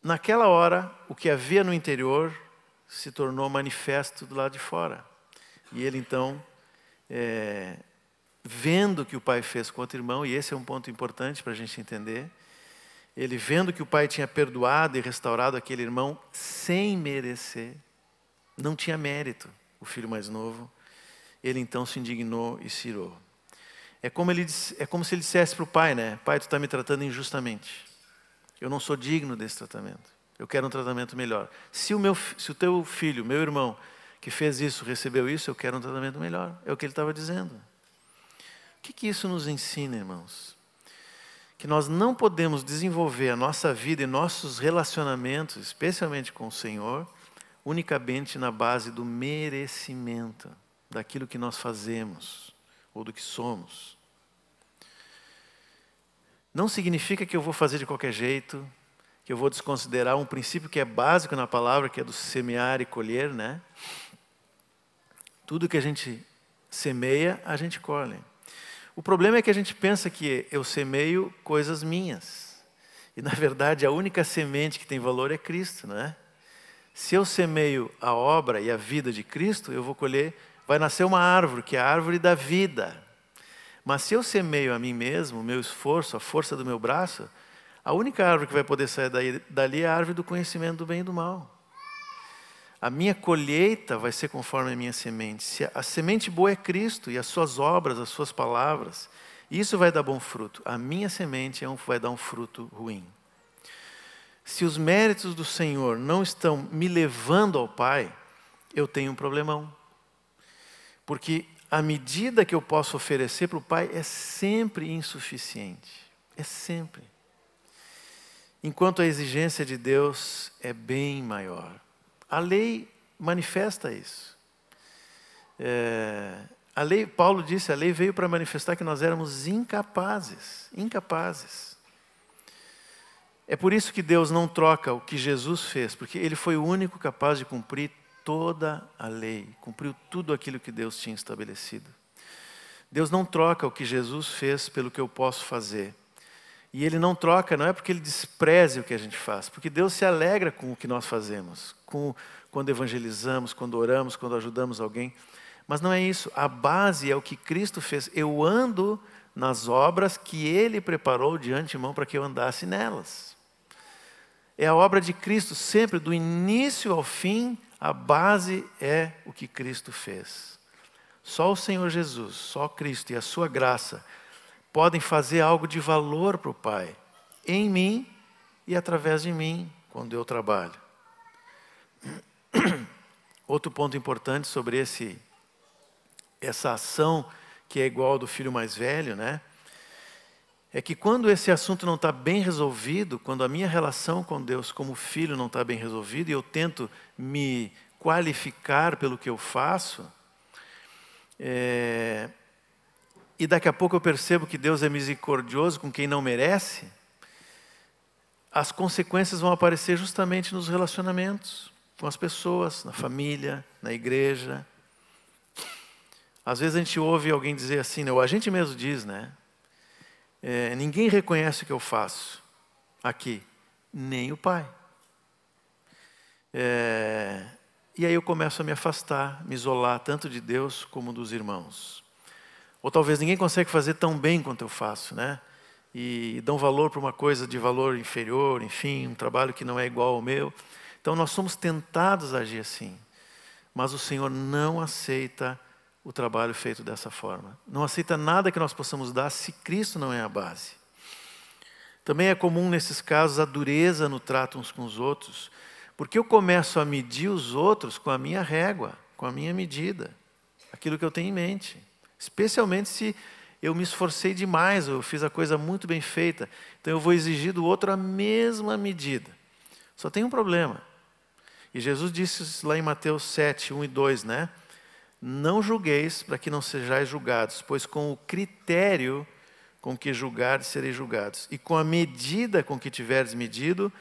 Naquela hora, o que havia no interior se tornou manifesto do lado de fora. E ele então, vendo o que o pai fez com outro irmão, e esse é um ponto importante para a gente entender, ele vendo que o pai tinha perdoado e restaurado aquele irmão sem merecer, não tinha mérito, o filho mais novo, ele então se indignou e se irou. É como se ele dissesse para o pai, né? Pai, tu está me tratando injustamente. Eu não sou digno desse tratamento. Eu quero um tratamento melhor. Se o teu filho, meu irmão, que fez isso, recebeu isso, eu quero um tratamento melhor. É o que ele estava dizendo. O que isso nos ensina, irmãos? Que nós não podemos desenvolver a nossa vida e nossos relacionamentos, especialmente com o Senhor, unicamente na base do merecimento, daquilo que nós fazemos, ou do que somos. Não significa que eu vou fazer de qualquer jeito, que eu vou desconsiderar um princípio que é básico na palavra, que é do semear e colher, né? Tudo que a gente semeia, a gente colhe. O problema é que a gente pensa que eu semeio coisas minhas. E, na verdade, a única semente que tem valor é Cristo, não é? Se eu semeio a obra e a vida de Cristo, eu vou colher, vai nascer uma árvore, que é a árvore da vida. Mas se eu semeio a mim mesmo, o meu esforço, a força do meu braço, a única árvore que vai poder sair dali é a árvore do conhecimento do bem e do mal. A minha colheita vai ser conforme a minha semente. Se a semente boa é Cristo e as suas obras, as suas palavras, isso vai dar bom fruto. A minha semente vai dar um fruto ruim. Se os méritos do Senhor não estão me levando ao Pai, eu tenho um problemão. Porque a medida que eu posso oferecer para o Pai é sempre insuficiente. É sempre. Enquanto a exigência de Deus é bem maior. A lei manifesta isso. A lei, Paulo disse, a lei veio para manifestar que nós éramos incapazes. Incapazes. É por isso que Deus não troca o que Jesus fez, porque Ele foi o único capaz de cumprir toda a lei, cumpriu tudo aquilo que Deus tinha estabelecido. Deus não troca o que Jesus fez pelo que eu posso fazer. E Ele não troca, não é porque Ele despreze o que a gente faz, porque Deus se alegra com o que nós fazemos, quando evangelizamos, quando oramos, quando ajudamos alguém. Mas não é isso, a base é o que Cristo fez. Eu ando nas obras que Ele preparou de antemão para que eu andasse nelas. É a obra de Cristo, sempre, do início ao fim, a base é o que Cristo fez. Só o Senhor Jesus, só Cristo e a sua graça podem fazer algo de valor para o Pai, em mim e através de mim, quando eu trabalho. Outro ponto importante sobre essa ação que é igual ao do filho mais velho, né? É que quando esse assunto não está bem resolvido, quando a minha relação com Deus como filho não está bem resolvida e eu tento me qualificar pelo que eu faço, e daqui a pouco eu percebo que Deus é misericordioso com quem não merece, as consequências vão aparecer justamente nos relacionamentos com as pessoas, na família, na igreja. Às vezes a gente ouve alguém dizer assim, né? Ou a gente mesmo diz, né? Ninguém reconhece o que eu faço aqui, nem o Pai. E aí eu começo a me afastar, me isolar, tanto de Deus como dos irmãos. Ou talvez ninguém consegue fazer tão bem quanto eu faço, né? E dão valor para uma coisa de valor inferior, enfim, um trabalho que não é igual ao meu. Então nós somos tentados a agir assim. Mas o Senhor não aceita o trabalho feito dessa forma. Não aceita nada que nós possamos dar se Cristo não é a base. Também é comum nesses casos a dureza no trato uns com os outros, porque eu começo a medir os outros com a minha régua, com a minha medida, aquilo que eu tenho em mente. Especialmente se eu me esforcei demais, ou eu fiz a coisa muito bem feita. Então eu vou exigir do outro a mesma medida. Só tem um problema. E Jesus disse lá em Mateus 7, 1 e 2, né? Não julgueis para que não sejais julgados, pois com o critério com que julgardes sereis julgados. E com a medida com que tiverdes medido,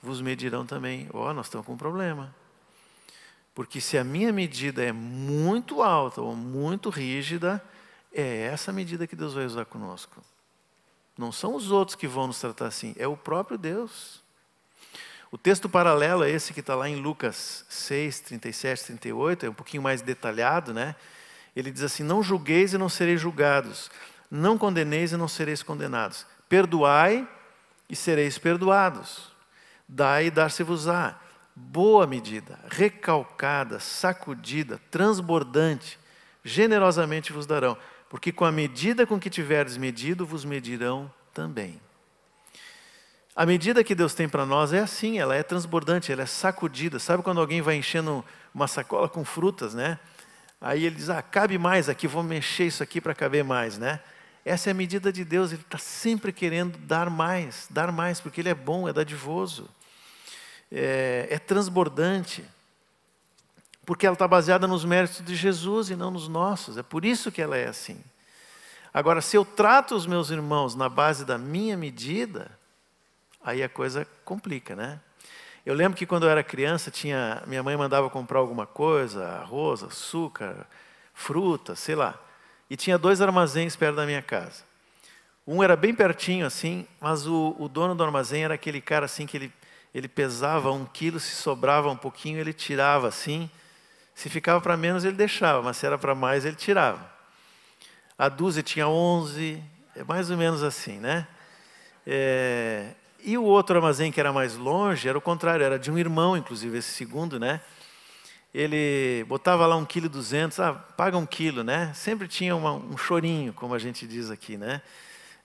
vos medirão também. Nós estamos com um problema. Porque se a minha medida é muito alta ou muito rígida, é essa medida que Deus vai usar conosco. Não são os outros que vão nos tratar assim, é o próprio Deus. O texto paralelo a esse que está lá em Lucas 6, 37, 38, é um pouquinho mais detalhado, né? Ele diz assim, não julgueis e não sereis julgados, não condeneis e não sereis condenados, perdoai e sereis perdoados, dai e dar-se-vos-á, boa medida, recalcada, sacudida, transbordante, generosamente vos darão, porque com a medida com que tiverdes medido, vos medirão também. A medida que Deus tem para nós é assim, ela é transbordante, ela é sacudida. Sabe quando alguém vai enchendo uma sacola com frutas, né? Aí ele diz, cabe mais aqui, vou mexer isso aqui para caber mais, né? Essa é a medida de Deus, Ele está sempre querendo dar mais, porque Ele é bom, é dadivoso, é transbordante, porque ela está baseada nos méritos de Jesus e não nos nossos, é por isso que ela é assim. Agora, se eu trato os meus irmãos na base da minha medida, aí a coisa complica, né? Eu lembro que quando eu era criança, minha mãe mandava comprar alguma coisa, arroz, açúcar, fruta, sei lá. E tinha 2 armazéns perto da minha casa. Um era bem pertinho assim, mas o dono do armazém era aquele cara assim que ele pesava 1 quilo, se sobrava um pouquinho ele tirava assim. Se ficava para menos ele deixava, mas se era para mais ele tirava. A dúzia tinha 11, é mais ou menos assim, né? E o outro armazém que era mais longe, era o contrário, era de um irmão, inclusive, esse segundo, né? Ele botava lá 1,2 kg, paga 1 quilo, né? Sempre tinha um chorinho, como a gente diz aqui, né?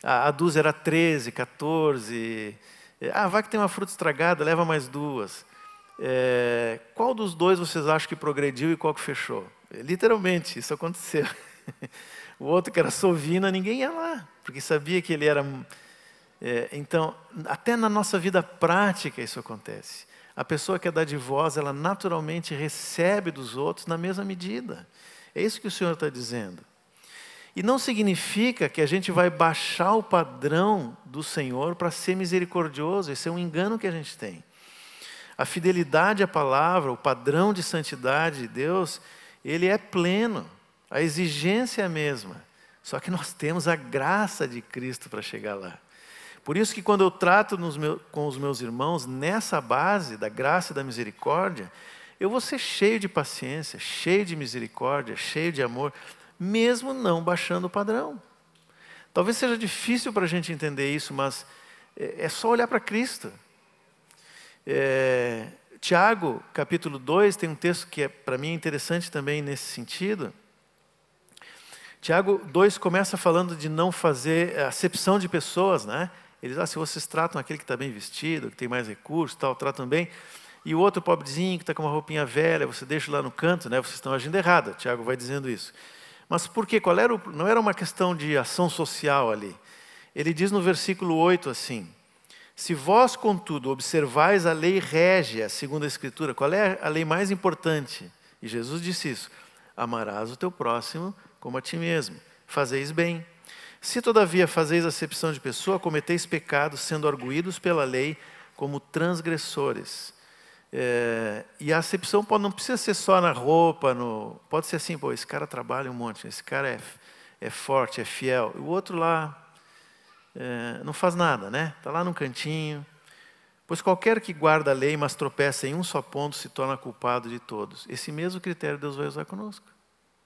A dúzia era 13, 14. Vai que tem uma fruta estragada, leva mais 2. Qual dos 2 vocês acham que progrediu e qual que fechou? Literalmente, isso aconteceu. O outro que era sovina, ninguém ia lá, porque sabia que ele era... Então, até na nossa vida prática isso acontece. A pessoa que é dadivosa, ela naturalmente recebe dos outros na mesma medida. É isso que o Senhor está dizendo. E não significa que a gente vai baixar o padrão do Senhor para ser misericordioso. Esse é um engano que a gente tem. A fidelidade à palavra, o padrão de santidade de Deus, ele é pleno. A exigência é a mesma. Só que nós temos a graça de Cristo para chegar lá. Por isso que quando eu trato com os meus irmãos, nessa base da graça e da misericórdia, eu vou ser cheio de paciência, cheio de misericórdia, cheio de amor, mesmo não baixando o padrão. Talvez seja difícil para a gente entender isso, mas é só olhar para Cristo. Tiago, capítulo 2, tem um texto que para mim é interessante também nesse sentido. Tiago 2 começa falando de não fazer acepção de pessoas, né? Ele diz, se vocês tratam aquele que está bem vestido, que tem mais recursos, tal, tratam bem, e o outro pobrezinho que está com uma roupinha velha, você deixa lá no canto, né? Vocês estão agindo errado. Tiago vai dizendo isso. Mas por quê? Não era uma questão de ação social ali. Ele diz no versículo 8 assim, se vós, contudo, observais a lei régia, segundo a Escritura, qual é a lei mais importante? E Jesus disse isso, amarás o teu próximo como a ti mesmo, fazeis bem. Se todavia fazeis acepção de pessoa, cometeis pecado, sendo arguídos pela lei como transgressores. E a acepção não precisa ser só na roupa, pode ser assim, esse cara trabalha um monte, esse cara é forte, é fiel, e o outro lá não faz nada, né? Está lá num cantinho. Pois qualquer que guarda a lei, mas tropeça em um só ponto, se torna culpado de todos. Esse mesmo critério Deus vai usar conosco.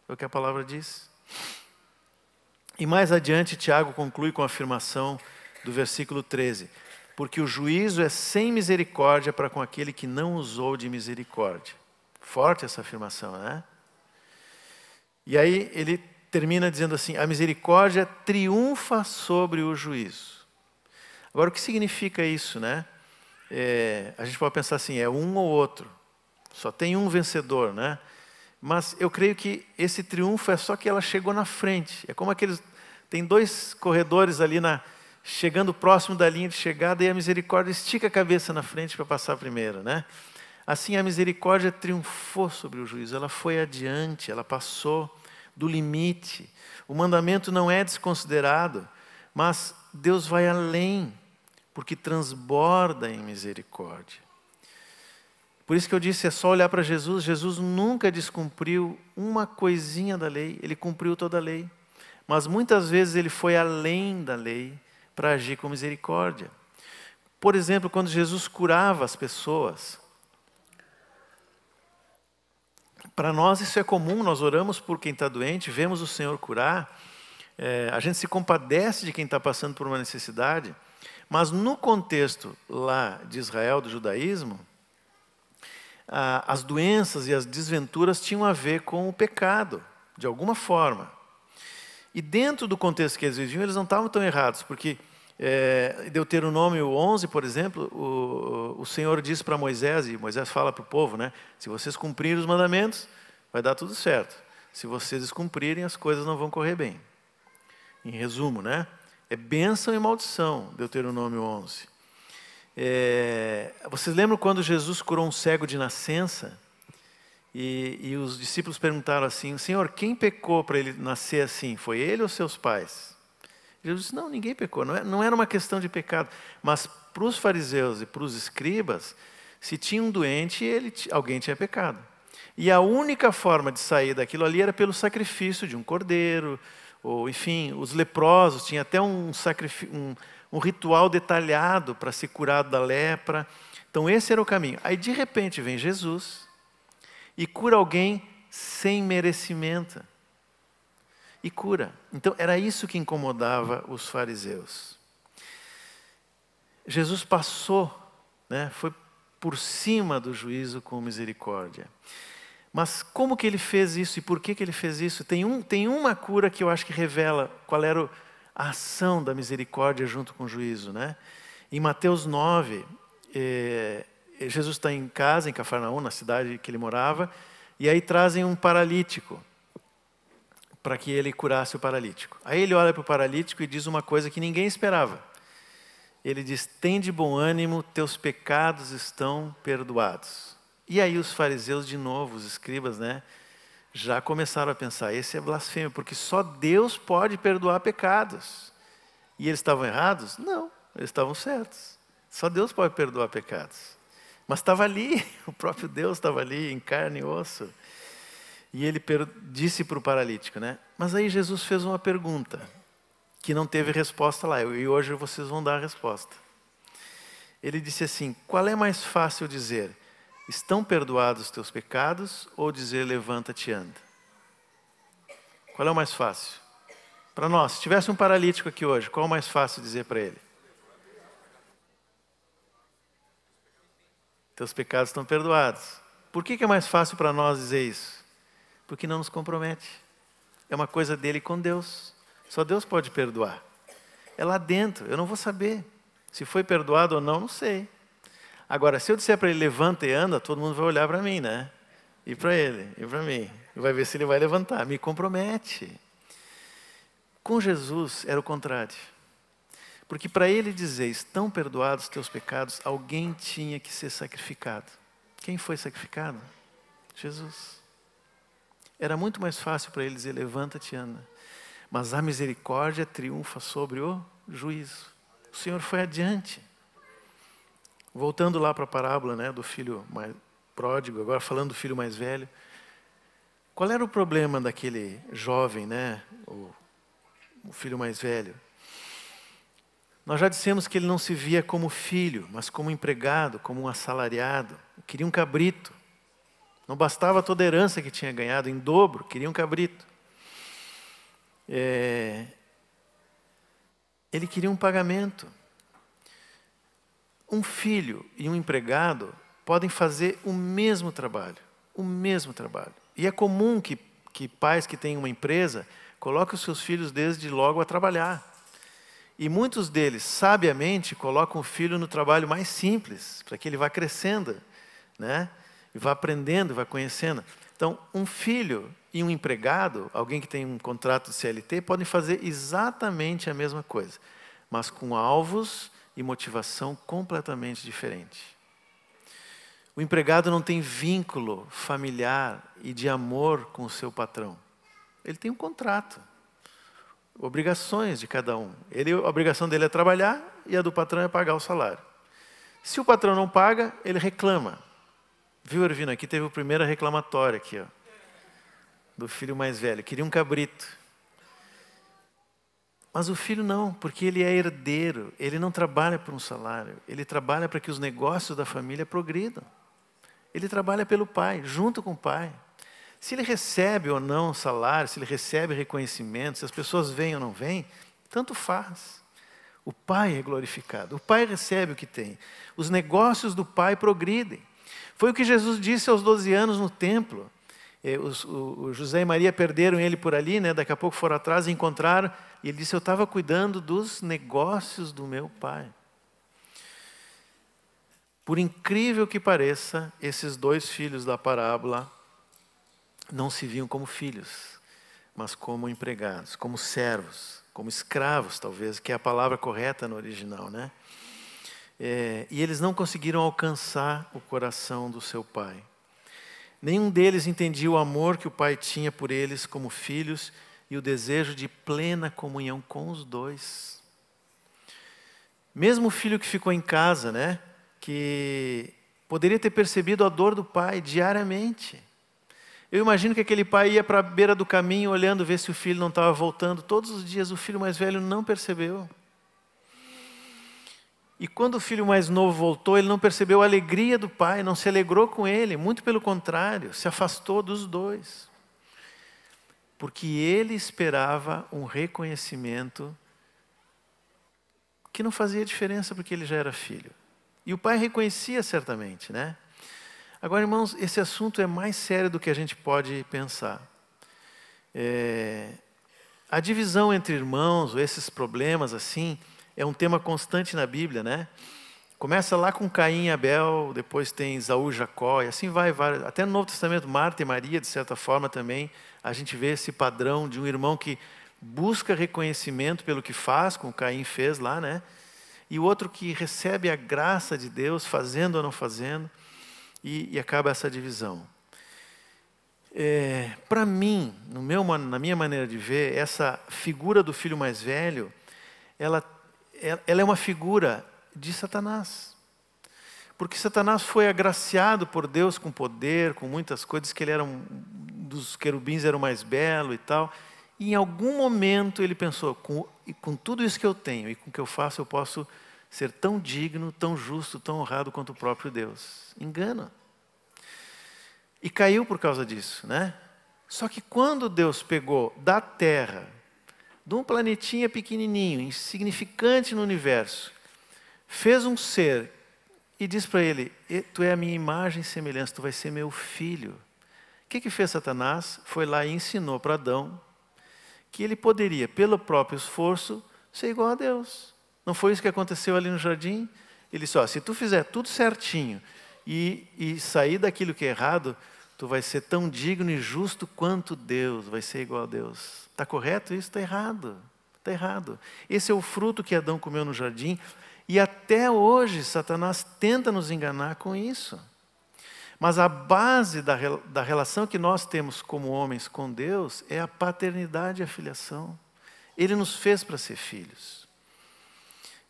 É o que a palavra diz. E mais adiante, Tiago conclui com a afirmação do versículo 13. Porque o juízo é sem misericórdia para com aquele que não usou de misericórdia. Forte essa afirmação, né? E aí ele termina dizendo assim, a misericórdia triunfa sobre o juízo. Agora, o que significa isso, né? A gente pode pensar assim, é um ou outro. Só tem um vencedor, né? Mas eu creio que esse triunfo é só que ela chegou na frente. É como tem dois corredores ali chegando próximo da linha de chegada e a misericórdia estica a cabeça na frente para passar primeiro, né? Assim a misericórdia triunfou sobre o juízo, ela foi adiante, ela passou do limite. O mandamento não é desconsiderado, mas Deus vai além, porque transborda em misericórdia. Por isso que eu disse, é só olhar para Jesus. Jesus nunca descumpriu uma coisinha da lei, ele cumpriu toda a lei. Mas muitas vezes ele foi além da lei para agir com misericórdia. Por exemplo, quando Jesus curava as pessoas, para nós isso é comum, nós oramos por quem está doente, vemos o Senhor curar, a gente se compadece de quem está passando por uma necessidade, mas no contexto lá de Israel, do judaísmo, as doenças e as desventuras tinham a ver com o pecado, de alguma forma. E dentro do contexto que eles viviam, eles não estavam tão errados, porque Deuteronômio 11, por exemplo, o Senhor diz para Moisés, e Moisés fala para o povo, né? Se vocês cumprirem os mandamentos, vai dar tudo certo. Se vocês descumprirem, as coisas não vão correr bem. Em resumo, né? É bênção e maldição, Deuteronômio 11. Vocês lembram quando Jesus curou um cego de nascença? E os discípulos perguntaram assim, Senhor, quem pecou para ele nascer assim? Foi ele ou seus pais? Jesus disse, não, ninguém pecou. Não era uma questão de pecado. Mas para os fariseus e para os escribas, se tinha um doente, alguém tinha pecado. E a única forma de sair daquilo ali era pelo sacrifício de um cordeiro, ou enfim, os leprosos, tinha até um ritual detalhado para ser curado da lepra. Então esse era o caminho. Aí de repente vem Jesus e cura alguém sem merecimento. E cura. Então era isso que incomodava os fariseus. Jesus passou, né, foi por cima do juízo com misericórdia. Mas como que ele fez isso e por que ele fez isso? Tem uma cura que eu acho que revela qual era a ação da misericórdia junto com o juízo, né? Em Mateus 9, Jesus está em casa, em Cafarnaum, na cidade que ele morava, e aí trazem um paralítico para que ele curasse o paralítico. Aí ele olha para o paralítico e diz uma coisa que ninguém esperava. Ele diz, tem de bom ânimo, teus pecados estão perdoados. E aí os fariseus, de novo, os escribas, né, já começaram a pensar, esse é blasfêmio, porque só Deus pode perdoar pecados. E eles estavam errados? Não, eles estavam certos. Só Deus pode perdoar pecados. Mas estava ali, o próprio Deus estava ali, em carne e osso. E ele disse para o paralítico, né? Mas aí Jesus fez uma pergunta. que não teve resposta lá. E hoje vocês vão dar a resposta. Ele disse assim: qual é mais fácil dizer, estão perdoados os teus pecados, ou dizer, levanta-te e anda? Qual é o mais fácil? Para nós, se tivesse um paralítico aqui hoje, qual é o mais fácil dizer para ele? Teus pecados estão perdoados. Por que é mais fácil para nós dizer isso? Porque não nos compromete. É uma coisa dele com Deus. Só Deus pode perdoar. É lá dentro, eu não vou saber. Se foi perdoado ou não, não sei. Agora, se eu disser para ele, levanta e anda, todo mundo vai olhar para mim, né? E para ele, e para mim. E vai ver se ele vai levantar. Me compromete. Com Jesus era o contrário. Porque para ele dizer, estão perdoados os teus pecados, alguém tinha que ser sacrificado. Quem foi sacrificado? Jesus. Era muito mais fácil para ele dizer, levanta-te e anda. Mas a misericórdia triunfa sobre o juízo. O Senhor foi adiante. Voltando lá para a parábola, né, do filho mais pródigo, agora falando do filho mais velho. Qual era o problema daquele jovem, né, o filho mais velho? Nós já dissemos que ele não se via como filho, mas como empregado, como um assalariado. Queria um cabrito. Não bastava toda a herança que tinha ganhado em dobro, queria um cabrito. Ele queria um pagamento. Um filho e um empregado podem fazer o mesmo trabalho. O mesmo trabalho. E é comum que pais que têm uma empresa coloquem os seus filhos desde logo a trabalhar. E muitos deles, sabiamente, colocam o filho no trabalho mais simples, para que ele vá crescendo, né? E vá aprendendo, vá conhecendo. Então, um filho e um empregado, alguém que tem um contrato de CLT, podem fazer exatamente a mesma coisa, mas com alvos e motivação completamente diferentes. O empregado não tem vínculo familiar e de amor com o seu patrão. Ele tem um contrato. Obrigações de cada um. A obrigação dele é trabalhar e a do patrão é pagar o salário. Se o patrão não paga, ele reclama. Viu, Ervino? Aqui teve a primeira reclamatória aqui, ó, do filho mais velho. Queria um cabrito. Mas o filho não, porque ele é herdeiro. Ele não trabalha por um salário. Ele trabalha para que os negócios da família progridam. Ele trabalha pelo pai, junto com o pai. Se ele recebe ou não salário, se ele recebe reconhecimento, se as pessoas vêm ou não vêm, tanto faz. O pai é glorificado, o pai recebe o que tem. Os negócios do pai progridem. Foi o que Jesus disse aos 12 anos no templo. O José e Maria perderam ele por ali, né? Daqui a pouco foram atrás e encontraram. E ele disse, eu estava cuidando dos negócios do meu pai. Por incrível que pareça, esses dois filhos da parábola não se viam como filhos, mas como empregados, como servos, como escravos, talvez, que é a palavra correta no original, né? E eles não conseguiram alcançar o coração do seu pai. Nenhum deles entendia o amor que o pai tinha por eles como filhos e o desejo de plena comunhão com os dois. Mesmo o filho que ficou em casa, né, que poderia ter percebido a dor do pai diariamente. Eu imagino que aquele pai ia para a beira do caminho olhando, ver se o filho não estava voltando. Todos os dias o filho mais velho não percebeu. E quando o filho mais novo voltou, ele não percebeu a alegria do pai, não se alegrou com ele, muito pelo contrário, se afastou dos dois. Porque ele esperava um reconhecimento que não fazia diferença porque ele já era filho. E o pai reconhecia certamente, né? Agora, irmãos, esse assunto é mais sério do que a gente pode pensar. A divisão entre irmãos, ou esses problemas assim, é um tema constante na Bíblia, né? Começa lá com Caim e Abel, depois tem Esaú e Jacó, e assim vai. Até no Novo Testamento, Marta e Maria, de certa forma também, a gente vê esse padrão de um irmão que busca reconhecimento pelo que faz, como Caim fez lá, né? E o outro que recebe a graça de Deus, fazendo ou não fazendo, e acaba essa divisão. Para mim, na minha maneira de ver, essa figura do filho mais velho, ela é uma figura de Satanás. Porque Satanás foi agraciado por Deus com poder, com muitas coisas, que ele era dos querubins era o mais belo e tal. E em algum momento ele pensou, com tudo isso que eu tenho e com o que eu faço, eu posso ser tão digno, tão justo, tão honrado quanto o próprio Deus. Engano. E caiu por causa disso, né? Só que quando Deus pegou da terra, de um planetinha pequenininho, insignificante no universo, fez um ser e diz para ele, tu é a minha imagem e semelhança, tu vai ser meu filho. O que fez Satanás? Foi lá e ensinou para Adão que ele poderia, pelo próprio esforço, ser igual a Deus. Não foi isso que aconteceu ali no jardim? Ele disse, se tu fizer tudo certinho e sair daquilo que é errado, tu vai ser tão digno e justo quanto Deus, vai ser igual a Deus. Está correto isso? Está errado. Está errado. Esse é o fruto que Adão comeu no jardim e até hoje Satanás tenta nos enganar com isso. Mas a base da relação que nós temos como homens com Deus é a paternidade e a filiação. Ele nos fez para ser filhos.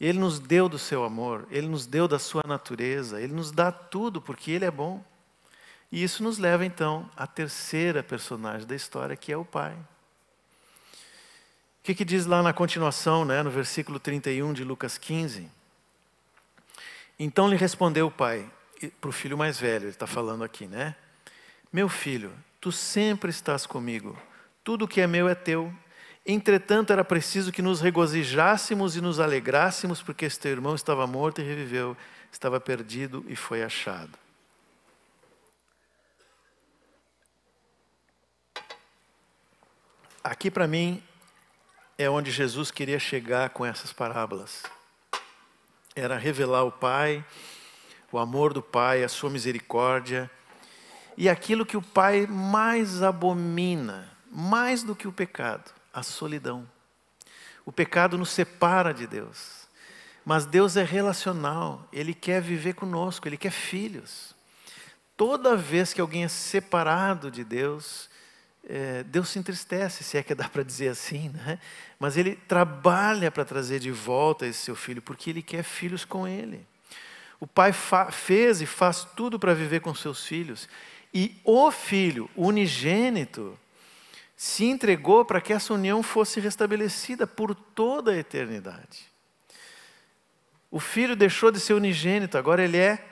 Ele nos deu do seu amor, Ele nos deu da sua natureza, Ele nos dá tudo porque Ele é bom. E isso nos leva então à terceira personagem da história, que é o Pai. O que diz lá na continuação, né, no versículo 31 de Lucas 15? Então lhe respondeu o pai, para o filho mais velho, ele está falando aqui, né? Meu filho, tu sempre estás comigo, tudo que é meu é teu. Entretanto, era preciso que nos regozijássemos e nos alegrássemos, porque este teu irmão estava morto e reviveu, estava perdido e foi achado. Aqui para mim é onde Jesus queria chegar com essas parábolas. Era revelar o Pai, o amor do Pai, a sua misericórdia e aquilo que o Pai mais abomina, mais do que o pecado, a solidão. O pecado nos separa de Deus, mas Deus é relacional, Ele quer viver conosco, Ele quer filhos. Toda vez que alguém é separado de Deus, Deus se entristece, se é que dá para dizer assim, né? Mas Ele trabalha para trazer de volta esse seu filho, porque Ele quer filhos com Ele. O Pai fez e faz tudo para viver com seus filhos. E o Filho unigênito se entregou para que essa união fosse restabelecida por toda a eternidade. O Filho deixou de ser unigênito, agora Ele é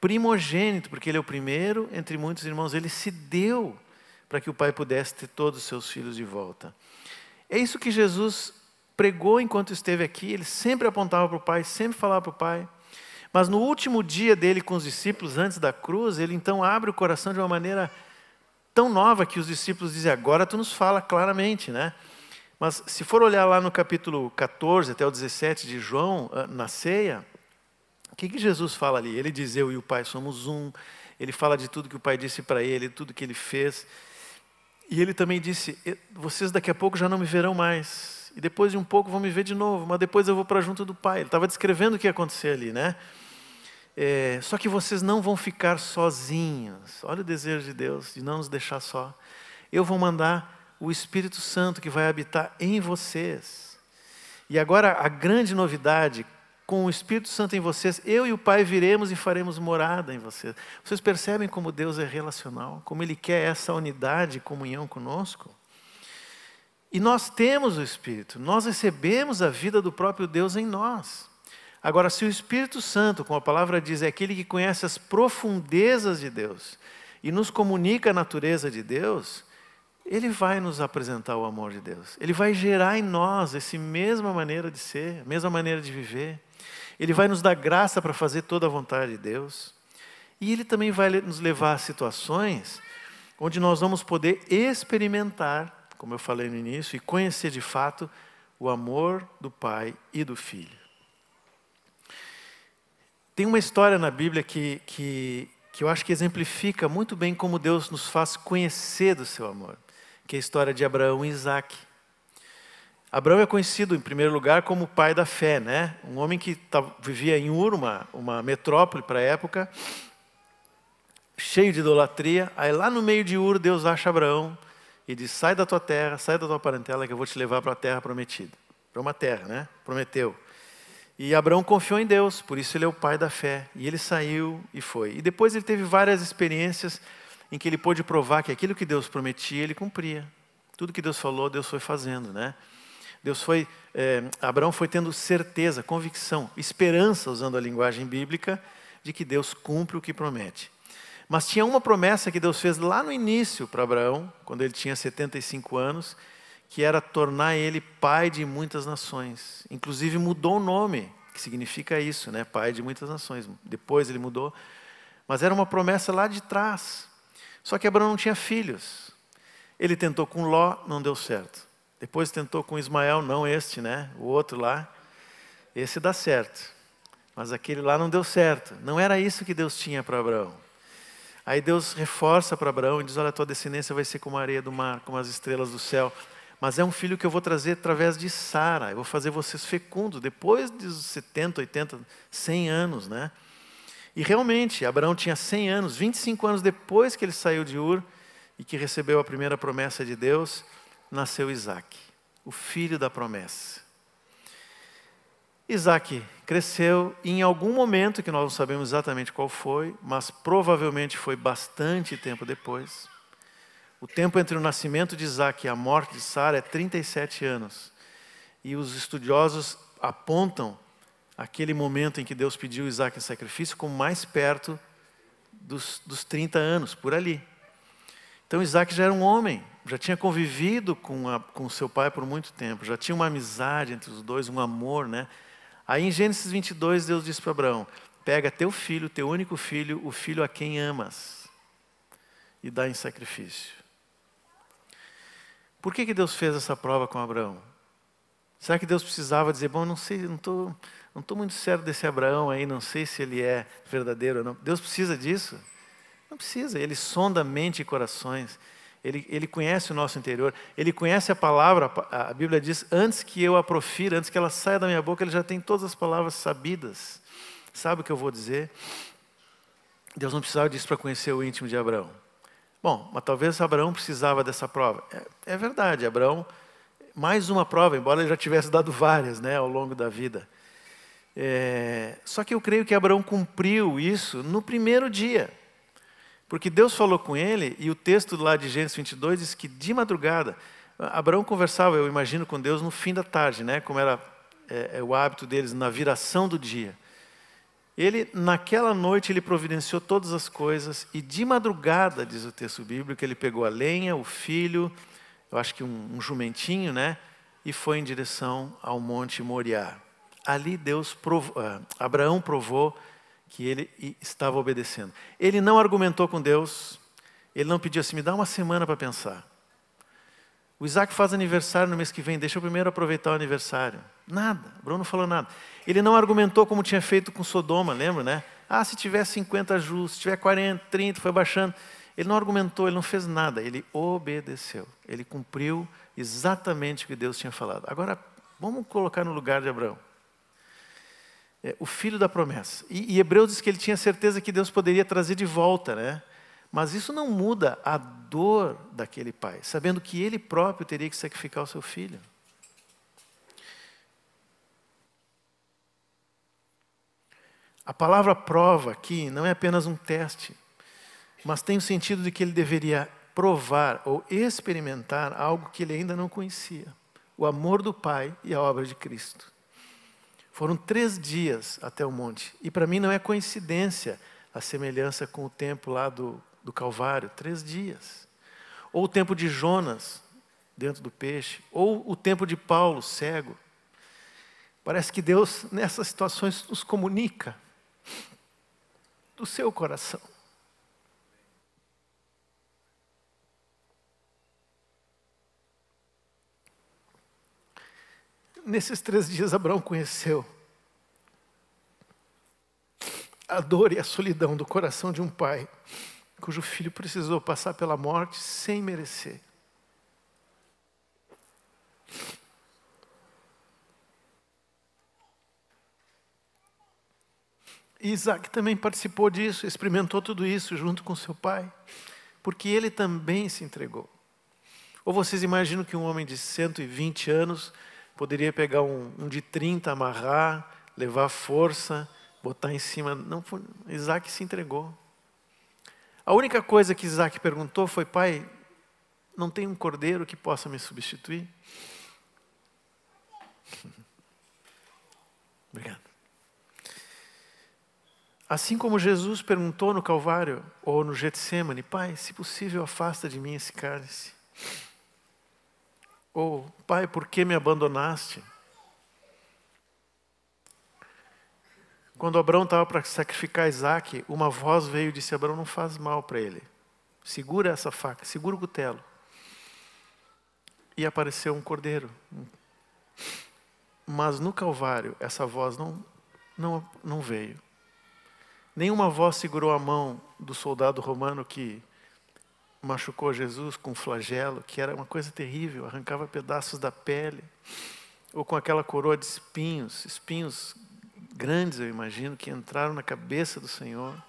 primogênito, porque Ele é o primeiro entre muitos irmãos. Ele se deu para que o Pai pudesse ter todos os seus filhos de volta. É isso que Jesus pregou enquanto esteve aqui. Ele sempre apontava para o Pai, sempre falava para o Pai. Mas no último dia dele com os discípulos, antes da cruz, ele então abre o coração de uma maneira tão nova que os discípulos dizem, agora tu nos fala claramente, né? Mas se for olhar lá no capítulo 14 até o 17 de João, na ceia, o que Jesus fala ali? Ele diz, eu e o Pai somos um. Ele fala de tudo que o Pai disse para ele, tudo que ele fez. E ele também disse, vocês daqui a pouco já não me verão mais. E depois de um pouco vão me ver de novo, mas depois eu vou para junto do Pai. Ele estava descrevendo o que ia acontecer ali, né? Só que vocês não vão ficar sozinhos. Olha o desejo de Deus, de não nos deixar só. Eu vou mandar o Espírito Santo que vai habitar em vocês. E agora a grande novidade, com o Espírito Santo em vocês, eu e o Pai viremos e faremos morada em vocês. Vocês percebem como Deus é relacional? Como Ele quer essa unidade e comunhão conosco? E nós temos o Espírito, nós recebemos a vida do próprio Deus em nós. Agora, se o Espírito Santo, como a palavra diz, é aquele que conhece as profundezas de Deus e nos comunica a natureza de Deus, Ele vai nos apresentar o amor de Deus. Ele vai gerar em nós essa mesma maneira de ser, a mesma maneira de viver. Ele vai nos dar graça para fazer toda a vontade de Deus. E Ele também vai nos levar a situações onde nós vamos poder experimentar, como eu falei no início, e conhecer de fato o amor do Pai e do Filho. Tem uma história na Bíblia que eu acho que exemplifica muito bem como Deus nos faz conhecer do seu amor, que é a história de Abraão e Isaque. Abraão é conhecido, em primeiro lugar, como o pai da fé, né? Um homem que vivia em Ur, uma metrópole para a época, cheio de idolatria. Aí lá no meio de Ur, Deus acha Abraão e diz, sai da tua terra, sai da tua parentela, que eu vou te levar para a terra prometida. Para uma terra, né? Prometeu. E Abraão confiou em Deus, por isso ele é o pai da fé. E ele saiu e foi. E depois ele teve várias experiências em que ele pôde provar que aquilo que Deus prometia, ele cumpria. Tudo que Deus falou, Deus foi fazendo, né? Abraão foi tendo certeza, convicção, esperança, usando a linguagem bíblica, de que Deus cumpre o que promete. Mas tinha uma promessa que Deus fez lá no início para Abraão, quando ele tinha 75 anos, que era tornar ele pai de muitas nações. Inclusive mudou o nome, que significa isso, né? Pai de muitas nações. Depois ele mudou. Mas era uma promessa lá de trás. Só que Abraão não tinha filhos. Ele tentou com Ló, não deu certo. Depois tentou com Ismael, não este, né? O outro lá. Esse dá certo. Mas aquele lá não deu certo. Não era isso que Deus tinha para Abraão. Aí Deus reforça para Abraão e diz, olha, a tua descendência vai ser como a areia do mar, como as estrelas do céu. Mas é um filho que eu vou trazer através de Sara. Eu vou fazer vocês fecundos, depois dos 70, 80, 100 anos, né? E realmente, Abraão tinha 100 anos, 25 anos depois que ele saiu de Ur e que recebeu a primeira promessa de Deus, nasceu Isaac, o filho da promessa. Isaac cresceu e em algum momento, que nós não sabemos exatamente qual foi, mas provavelmente foi bastante tempo depois, o tempo entre o nascimento de Isaac e a morte de Sara é 37 anos. E os estudiosos apontam aquele momento em que Deus pediu Isaac em sacrifício como mais perto dos 30 anos, por ali. Então Isaac já era um homem, já tinha convivido com seu pai por muito tempo, já tinha uma amizade entre os dois, um amor, né? Aí em Gênesis 22, Deus disse para Abraão, pega teu filho, teu único filho, o filho a quem amas, e dá em sacrifício. Por que Deus fez essa prova com Abraão? Será que Deus precisava dizer, bom, não sei, não estou muito certo desse Abraão aí, não sei se ele é verdadeiro ou não. Deus precisa disso? Não precisa, Ele sonda mente e corações. Ele conhece o nosso interior, Ele conhece a palavra, a Bíblia diz, antes que eu a profira, antes que ela saia da minha boca, Ele já tem todas as palavras sabidas. Sabe o que eu vou dizer? Deus não precisava disso para conhecer o íntimo de Abraão. Bom, mas talvez Abraão precisava dessa prova. É verdade, Abraão, mais uma prova, embora ele já tivesse dado várias, né, ao longo da vida. Só que eu creio que Abraão cumpriu isso no primeiro dia. Porque Deus falou com ele, e o texto lá de Gênesis 22 diz que de madrugada, Abraão conversava, eu imagino, com Deus no fim da tarde, né? Como era o hábito deles na viração do dia. Naquela noite, ele providenciou todas as coisas, e de madrugada, diz o texto bíblico, ele pegou a lenha, o filho, eu acho que um jumentinho, né? E foi em direção ao Monte Moriá. Ali Abraão provou que ele estava obedecendo. Ele não argumentou com Deus, ele não pediu assim, me dá uma semana para pensar. O Isaac faz aniversário no mês que vem, deixa eu primeiro aproveitar o aniversário. Nada, Abraão não falou nada. Ele não argumentou como tinha feito com Sodoma, lembra, né? Se tiver 50 justos, se tiver 40, 30, foi baixando. Ele não argumentou, ele não fez nada, ele obedeceu. Ele cumpriu exatamente o que Deus tinha falado. Agora, vamos colocar no lugar de Abraão. O filho da promessa. E Hebreus diz que ele tinha certeza que Deus poderia trazer de volta, né? Mas isso não muda a dor daquele pai, sabendo que ele próprio teria que sacrificar o seu filho. A palavra prova aqui não é apenas um teste, mas tem o sentido de que ele deveria provar ou experimentar algo que ele ainda não conhecia. O amor do Pai e a obra de Cristo. Foram 3 dias até o monte. E para mim não é coincidência a semelhança com o tempo lá do Calvário. 3 dias. Ou o tempo de Jonas, dentro do peixe. Ou o tempo de Paulo, cego. Parece que Deus, nessas situações, nos comunica do seu coração. Nesses 3 dias, Abraão conheceu a dor e a solidão do coração de um pai, cujo filho precisou passar pela morte sem merecer. E Isaac também participou disso, experimentou tudo isso junto com seu pai, porque ele também se entregou. Ou vocês imaginam que um homem de 120 anos poderia pegar um de 30, amarrar, levar força, botar em cima. Não, Isaac se entregou. A única coisa que Isaac perguntou foi, pai, Não tem um cordeiro que possa me substituir? Obrigado. Assim como Jesus perguntou no Calvário, ou no Getsemane, Pai, se possível, afasta de mim esse cálice. Ou, Pai, por que me abandonaste? Quando Abraão estava para sacrificar Isaac, uma voz veio e disse, Abraão, não faz mal para ele. Segura essa faca, segura o cutelo. E apareceu um cordeiro. Mas no Calvário, essa voz não veio. Nenhuma voz segurou a mão do soldado romano que machucou Jesus com um flagelo, que era uma coisa terrível, arrancava pedaços da pele. Ou com aquela coroa de espinhos, espinhos grandes, eu imagino, que entraram na cabeça do Senhor.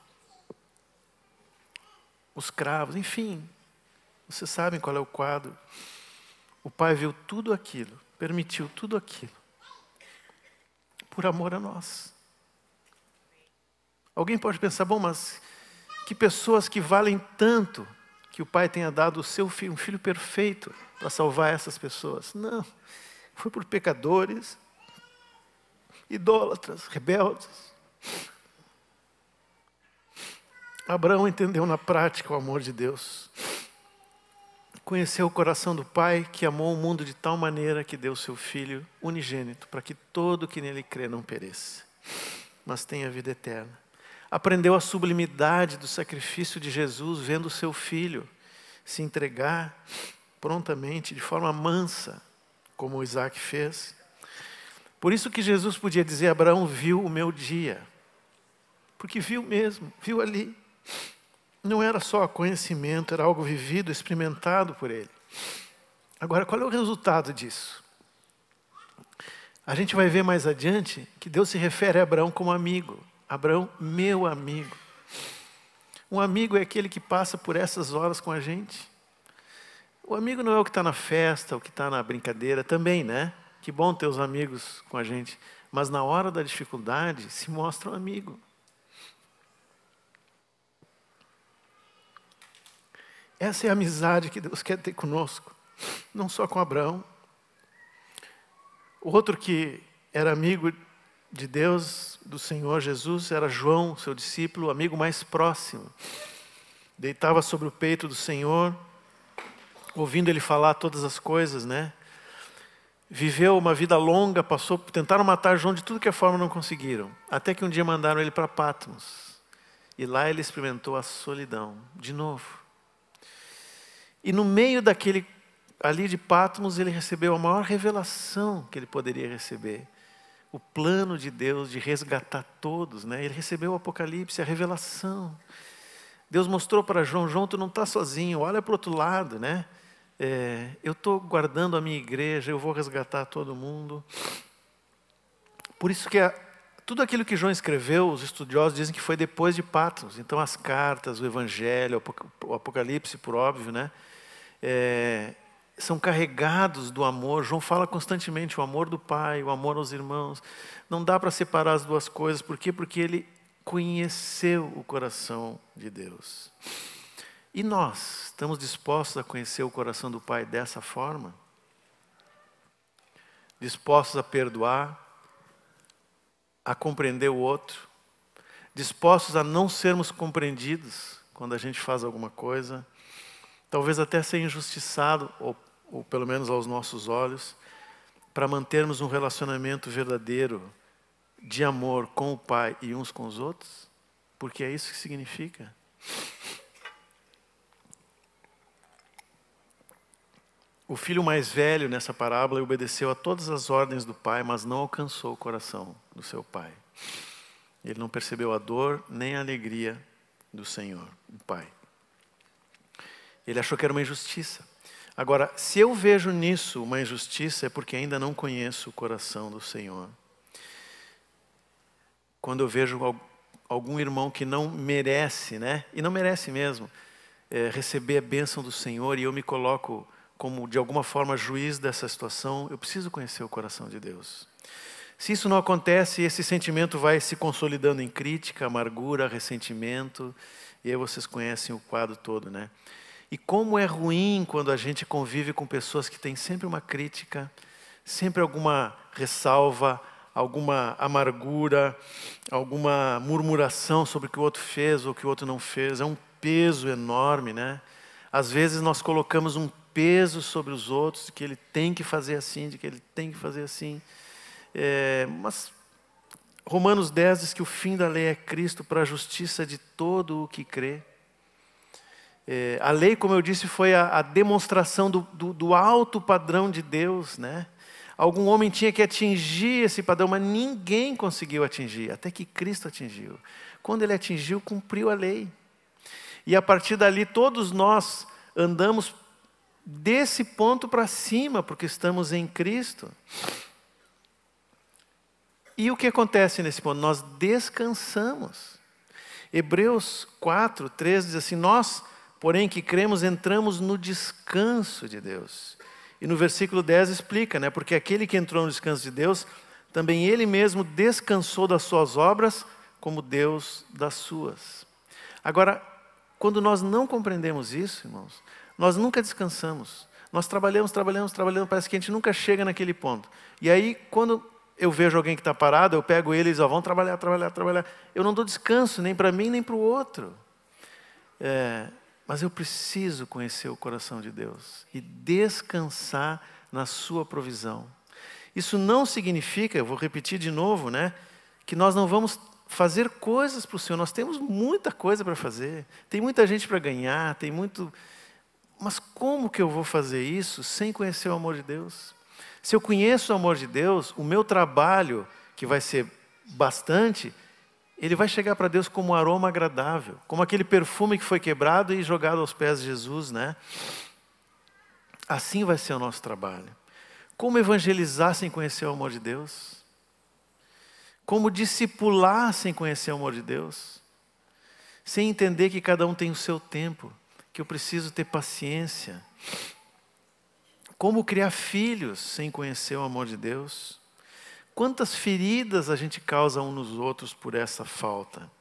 Os cravos, enfim. Vocês sabem qual é o quadro. O Pai viu tudo aquilo, permitiu tudo aquilo, por amor a nós. Alguém pode pensar, bom, mas que pessoas que valem tanto que o Pai tenha dado o seu filho, um filho perfeito, para salvar essas pessoas. Não, foi por pecadores, idólatras, rebeldes. Abraão entendeu na prática o amor de Deus. Conheceu o coração do Pai, que amou o mundo de tal maneira que deu seu Filho unigênito, para que todo que nele crê não pereça, mas tenha vida eterna. Aprendeu a sublimidade do sacrifício de Jesus, vendo o seu Filho se entregar prontamente, de forma mansa, como Isaac fez. Por isso que Jesus podia dizer, Abraão viu o meu dia, porque viu mesmo, viu ali. Não era só conhecimento, era algo vivido, experimentado por ele. Agora, qual é o resultado disso? A gente vai ver mais adiante que Deus se refere a Abraão como amigo. Abraão, meu amigo. Um amigo é aquele que passa por essas horas com a gente. O amigo não é o que está na festa, o que está na brincadeira, também, né? Que bom ter os amigos com a gente. Mas na hora da dificuldade, se mostra um amigo. Essa é a amizade que Deus quer ter conosco, não só com Abraão. O outro que era amigo de Deus, do Senhor Jesus, era João, seu discípulo, amigo mais próximo. Deitava sobre o peito do Senhor, ouvindo ele falar todas as coisas, né? Viveu uma vida longa, tentaram matar João de tudo que a forma, não conseguiram. Até que um dia mandaram ele para Patmos. E lá ele experimentou a solidão, de novo. E no meio ali de Patmos, ele recebeu a maior revelação que ele poderia receber. O plano de Deus de resgatar todos, né? Ele recebeu o Apocalipse, a revelação. Deus mostrou para João, João, tu não está sozinho, olha para o outro lado, né? Eu estou guardando a minha igreja, eu vou resgatar todo mundo. Por isso que tudo aquilo que João escreveu, os estudiosos dizem que foi depois de Patmos. Então as cartas, o Evangelho, o Apocalipse, por óbvio, né? São carregados do amor. João fala constantemente o amor do Pai, o amor aos irmãos. Não dá para separar as duas coisas. Por quê? Porque ele conheceu o coração de Deus. E nós, estamos dispostos a conhecer o coração do Pai dessa forma? Dispostos a perdoar, a compreender o outro, dispostos a não sermos compreendidos quando a gente faz alguma coisa, talvez até ser injustiçado, ou pelo menos aos nossos olhos, para mantermos um relacionamento verdadeiro de amor com o Pai e uns com os outros? Porque é isso que significa. O filho mais velho nessa parábola obedeceu a todas as ordens do pai, mas não alcançou o coração do seu pai. Ele não percebeu a dor nem a alegria do Senhor, do Pai. Ele achou que era uma injustiça. Agora, se eu vejo nisso uma injustiça, é porque ainda não conheço o coração do Senhor. Quando eu vejo algum irmão que não merece, né? E não merece mesmo, receber a bênção do Senhor, e eu me coloco como, de alguma forma, juiz dessa situação, eu preciso conhecer o coração de Deus. Se isso não acontece, esse sentimento vai se consolidando em crítica, amargura, ressentimento, e aí vocês conhecem o quadro todo, né? E como é ruim quando a gente convive com pessoas que têm sempre uma crítica, sempre alguma ressalva, alguma amargura, alguma murmuração sobre o que o outro fez ou o que o outro não fez. É um peso enorme, né? Às vezes nós colocamos um peso sobre os outros, de que ele tem que fazer assim, de que ele tem que fazer assim. Mas Romanos 10 diz que o fim da lei é Cristo para a justiça de todo o que crê. A lei, como eu disse, foi a demonstração do alto padrão de Deus, né? Algum homem tinha que atingir esse padrão, mas ninguém conseguiu atingir, até que Cristo atingiu. Quando Ele atingiu, cumpriu a lei. E a partir dali, todos nós andamos desse ponto para cima, porque estamos em Cristo. E o que acontece nesse ponto? Nós descansamos. Hebreus 4, 3 diz assim: nós, porém, que cremos, entramos no descanso de Deus. E no versículo 10 explica, né? Porque aquele que entrou no descanso de Deus, também ele mesmo descansou das suas obras, como Deus das suas. Agora, quando nós não compreendemos isso, irmãos, nós nunca descansamos. Nós trabalhamos, parece que a gente nunca chega naquele ponto. E aí, quando eu vejo alguém que está parado, eu pego ele e diz: vão trabalhar. Eu não dou descanso, nem para mim, nem para o outro. Mas eu preciso conhecer o coração de Deus e descansar na sua provisão. Isso não significa, eu vou repetir de novo, né, que nós não vamos fazer coisas para o Senhor. Nós temos muita coisa para fazer, tem muita gente para ganhar, mas como que eu vou fazer isso sem conhecer o amor de Deus? Se eu conheço o amor de Deus, o meu trabalho, que vai ser bastante, ele vai chegar para Deus como um aroma agradável, como aquele perfume que foi quebrado e jogado aos pés de Jesus, né? Assim vai ser o nosso trabalho. Como evangelizar sem conhecer o amor de Deus? Como discipular sem conhecer o amor de Deus? Sem entender que cada um tem o seu tempo, que eu preciso ter paciência. Como criar filhos sem conhecer o amor de Deus? Quantas feridas a gente causa uns nos outros por essa falta?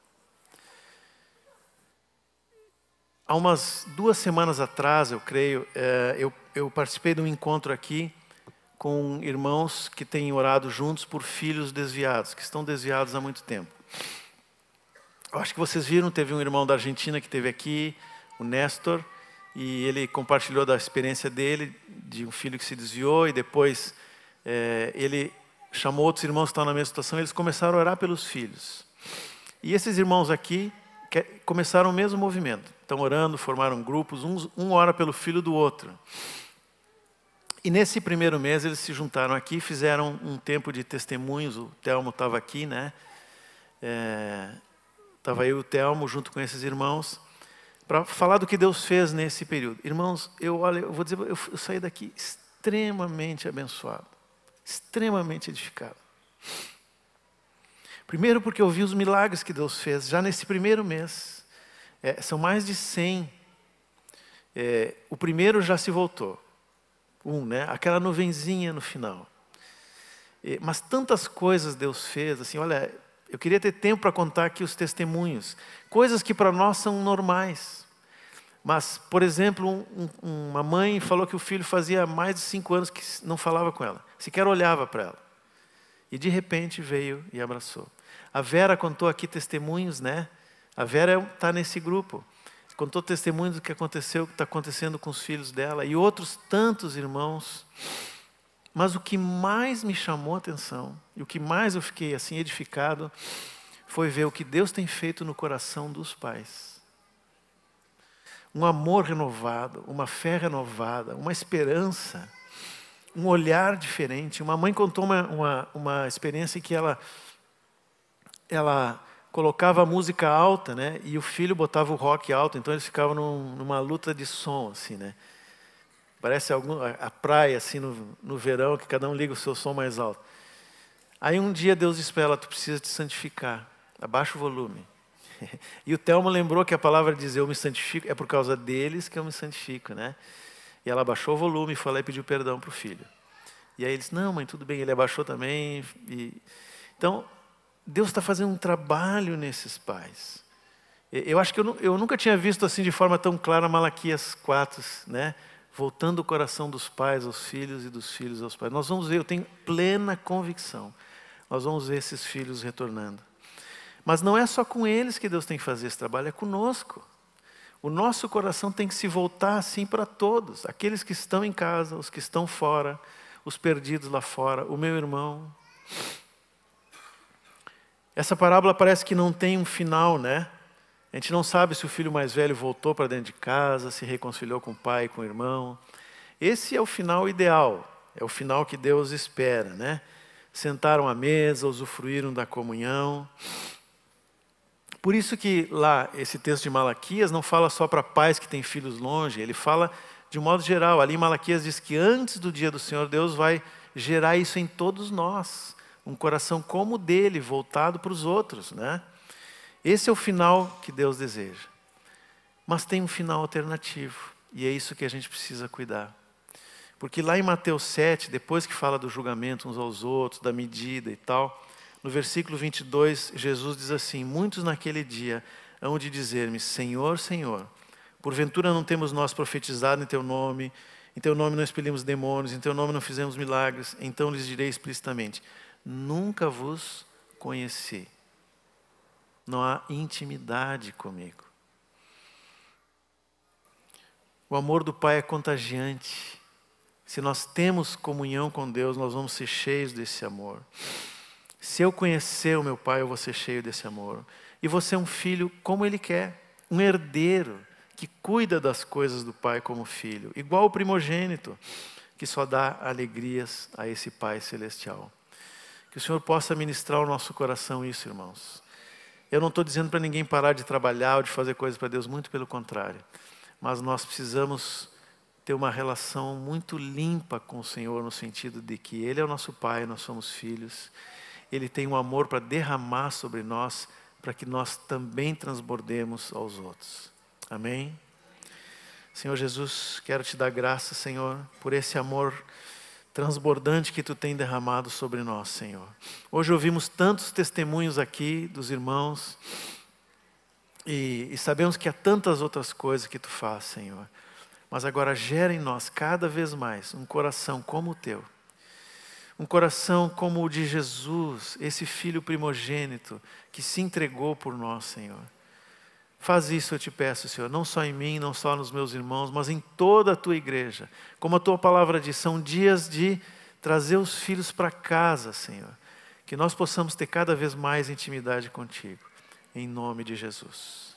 Há umas 2 semanas atrás, eu creio, eu participei de um encontro aqui com irmãos que têm orado juntos por filhos desviados, que estão desviados há muito tempo. Eu acho que vocês viram, teve um irmão da Argentina que esteve aqui, o Néstor, e ele compartilhou da experiência dele, de um filho que se desviou, e depois ele chamou outros irmãos que estavam na mesma situação, e eles começaram a orar pelos filhos. E esses irmãos aqui começaram o mesmo movimento. Estão orando, formaram grupos, um ora pelo filho do outro. E nesse primeiro mês eles se juntaram aqui, fizeram um tempo de testemunhos. O Telmo estava aqui, né? Estava eu e o Telmo junto com esses irmãos, para falar do que Deus fez nesse período. Irmãos, eu vou dizer, eu saí daqui extremamente abençoado. Extremamente edificado. Primeiro porque eu vi os milagres que Deus fez já nesse primeiro mês. São mais de 100. O primeiro já se voltou. Né? Aquela nuvenzinha no final. Mas tantas coisas Deus fez, assim, olha, eu queria ter tempo para contar aqui os testemunhos. Coisas que para nós são normais. Mas, por exemplo, uma mãe falou que o filho fazia mais de 5 anos que não falava com ela, sequer olhava para ela. E de repente veio e abraçou. A Vera contou aqui testemunhos, né? A Vera está nesse grupo. Contou testemunhos do que aconteceu, que está acontecendo com os filhos dela e outros tantos irmãos. Mas o que mais me chamou a atenção, e o que mais eu fiquei assim edificado, foi ver o que Deus tem feito no coração dos pais. Um amor renovado, uma fé renovada, uma esperança, um olhar diferente. Uma mãe contou uma experiência em que ela colocava a música alta, né? E o filho botava o rock alto, então eles ficavam numa luta de som, assim, né? Parece a praia, assim, no verão, que cada um liga o seu som mais alto. Aí um dia Deus disse para ela: tu precisa te santificar, abaixa o volume. E o Telmo lembrou que a palavra diz: eu me santifico, é por causa deles que eu me santifico, né? E ela abaixou o volume e foi lá e pediu perdão para o filho. E aí ele disse: não, mãe, tudo bem. Ele abaixou também. Então, Deus está fazendo um trabalho nesses pais. Eu acho que eu nunca tinha visto assim de forma tão clara Malaquias 4, né? Voltando o coração dos pais aos filhos e dos filhos aos pais. Nós vamos ver, eu tenho plena convicção, nós vamos ver esses filhos retornando. Mas não é só com eles que Deus tem que fazer esse trabalho, é conosco. O nosso coração tem que se voltar assim para todos, aqueles que estão em casa, os que estão fora, os perdidos lá fora, o meu irmão. Essa parábola parece que não tem um final, né? A gente não sabe se o filho mais velho voltou para dentro de casa, se reconciliou com o pai, com o irmão. Esse é o final ideal, é o final que Deus espera, né? Sentaram à mesa, usufruíram da comunhão. Por isso que lá, esse texto de Malaquias não fala só para pais que têm filhos longe, ele fala de um modo geral. Ali em Malaquias diz que antes do dia do Senhor, Deus vai gerar isso em todos nós. Um coração como o dele, voltado para os outros, né? Esse é o final que Deus deseja. Mas tem um final alternativo, e é isso que a gente precisa cuidar. Porque lá em Mateus 7, depois que fala do julgamento uns aos outros, da medida e tal, no versículo 22, Jesus diz assim: muitos naquele dia hão de dizer-me, Senhor, Senhor, porventura não temos nós profetizado em Teu nome não expelimos demônios, em Teu nome não fizemos milagres? Então lhes direi explicitamente, nunca vos conheci. Não há intimidade comigo. O amor do Pai é contagiante. Se nós temos comunhão com Deus, nós vamos ser cheios desse amor. Se eu conhecer o meu Pai, eu vou ser cheio desse amor. E você é um filho como Ele quer. Um herdeiro que cuida das coisas do Pai como filho. Igual o primogênito, que só dá alegrias a esse Pai celestial. Que o Senhor possa ministrar ao nosso coração isso, irmãos. Eu não estou dizendo para ninguém parar de trabalhar ou de fazer coisas para Deus, muito pelo contrário. Mas nós precisamos ter uma relação muito limpa com o Senhor, no sentido de que Ele é o nosso Pai, nós somos filhos. Ele tem um amor para derramar sobre nós, para que nós também transbordemos aos outros. Amém? Senhor Jesus, quero Te dar graça, Senhor, por esse amor transbordante que Tu tem derramado sobre nós, Senhor. Hoje ouvimos tantos testemunhos aqui dos irmãos e sabemos que há tantas outras coisas que Tu faz, Senhor. Mas agora gera em nós cada vez mais um coração como o Teu. Um coração como o de Jesus, esse Filho primogênito que se entregou por nós, Senhor. Faz isso, eu Te peço, Senhor, não só em mim, não só nos meus irmãos, mas em toda a Tua igreja. Como a Tua palavra diz, são dias de trazer os filhos para casa, Senhor. Que nós possamos ter cada vez mais intimidade contigo. Em nome de Jesus.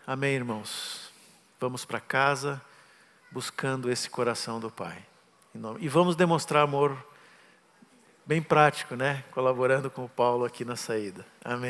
Amém, irmãos. Vamos para casa buscando esse coração do Pai. E vamos demonstrar amor bem prático, né? Colaborando com o Paulo aqui na saída. Amém.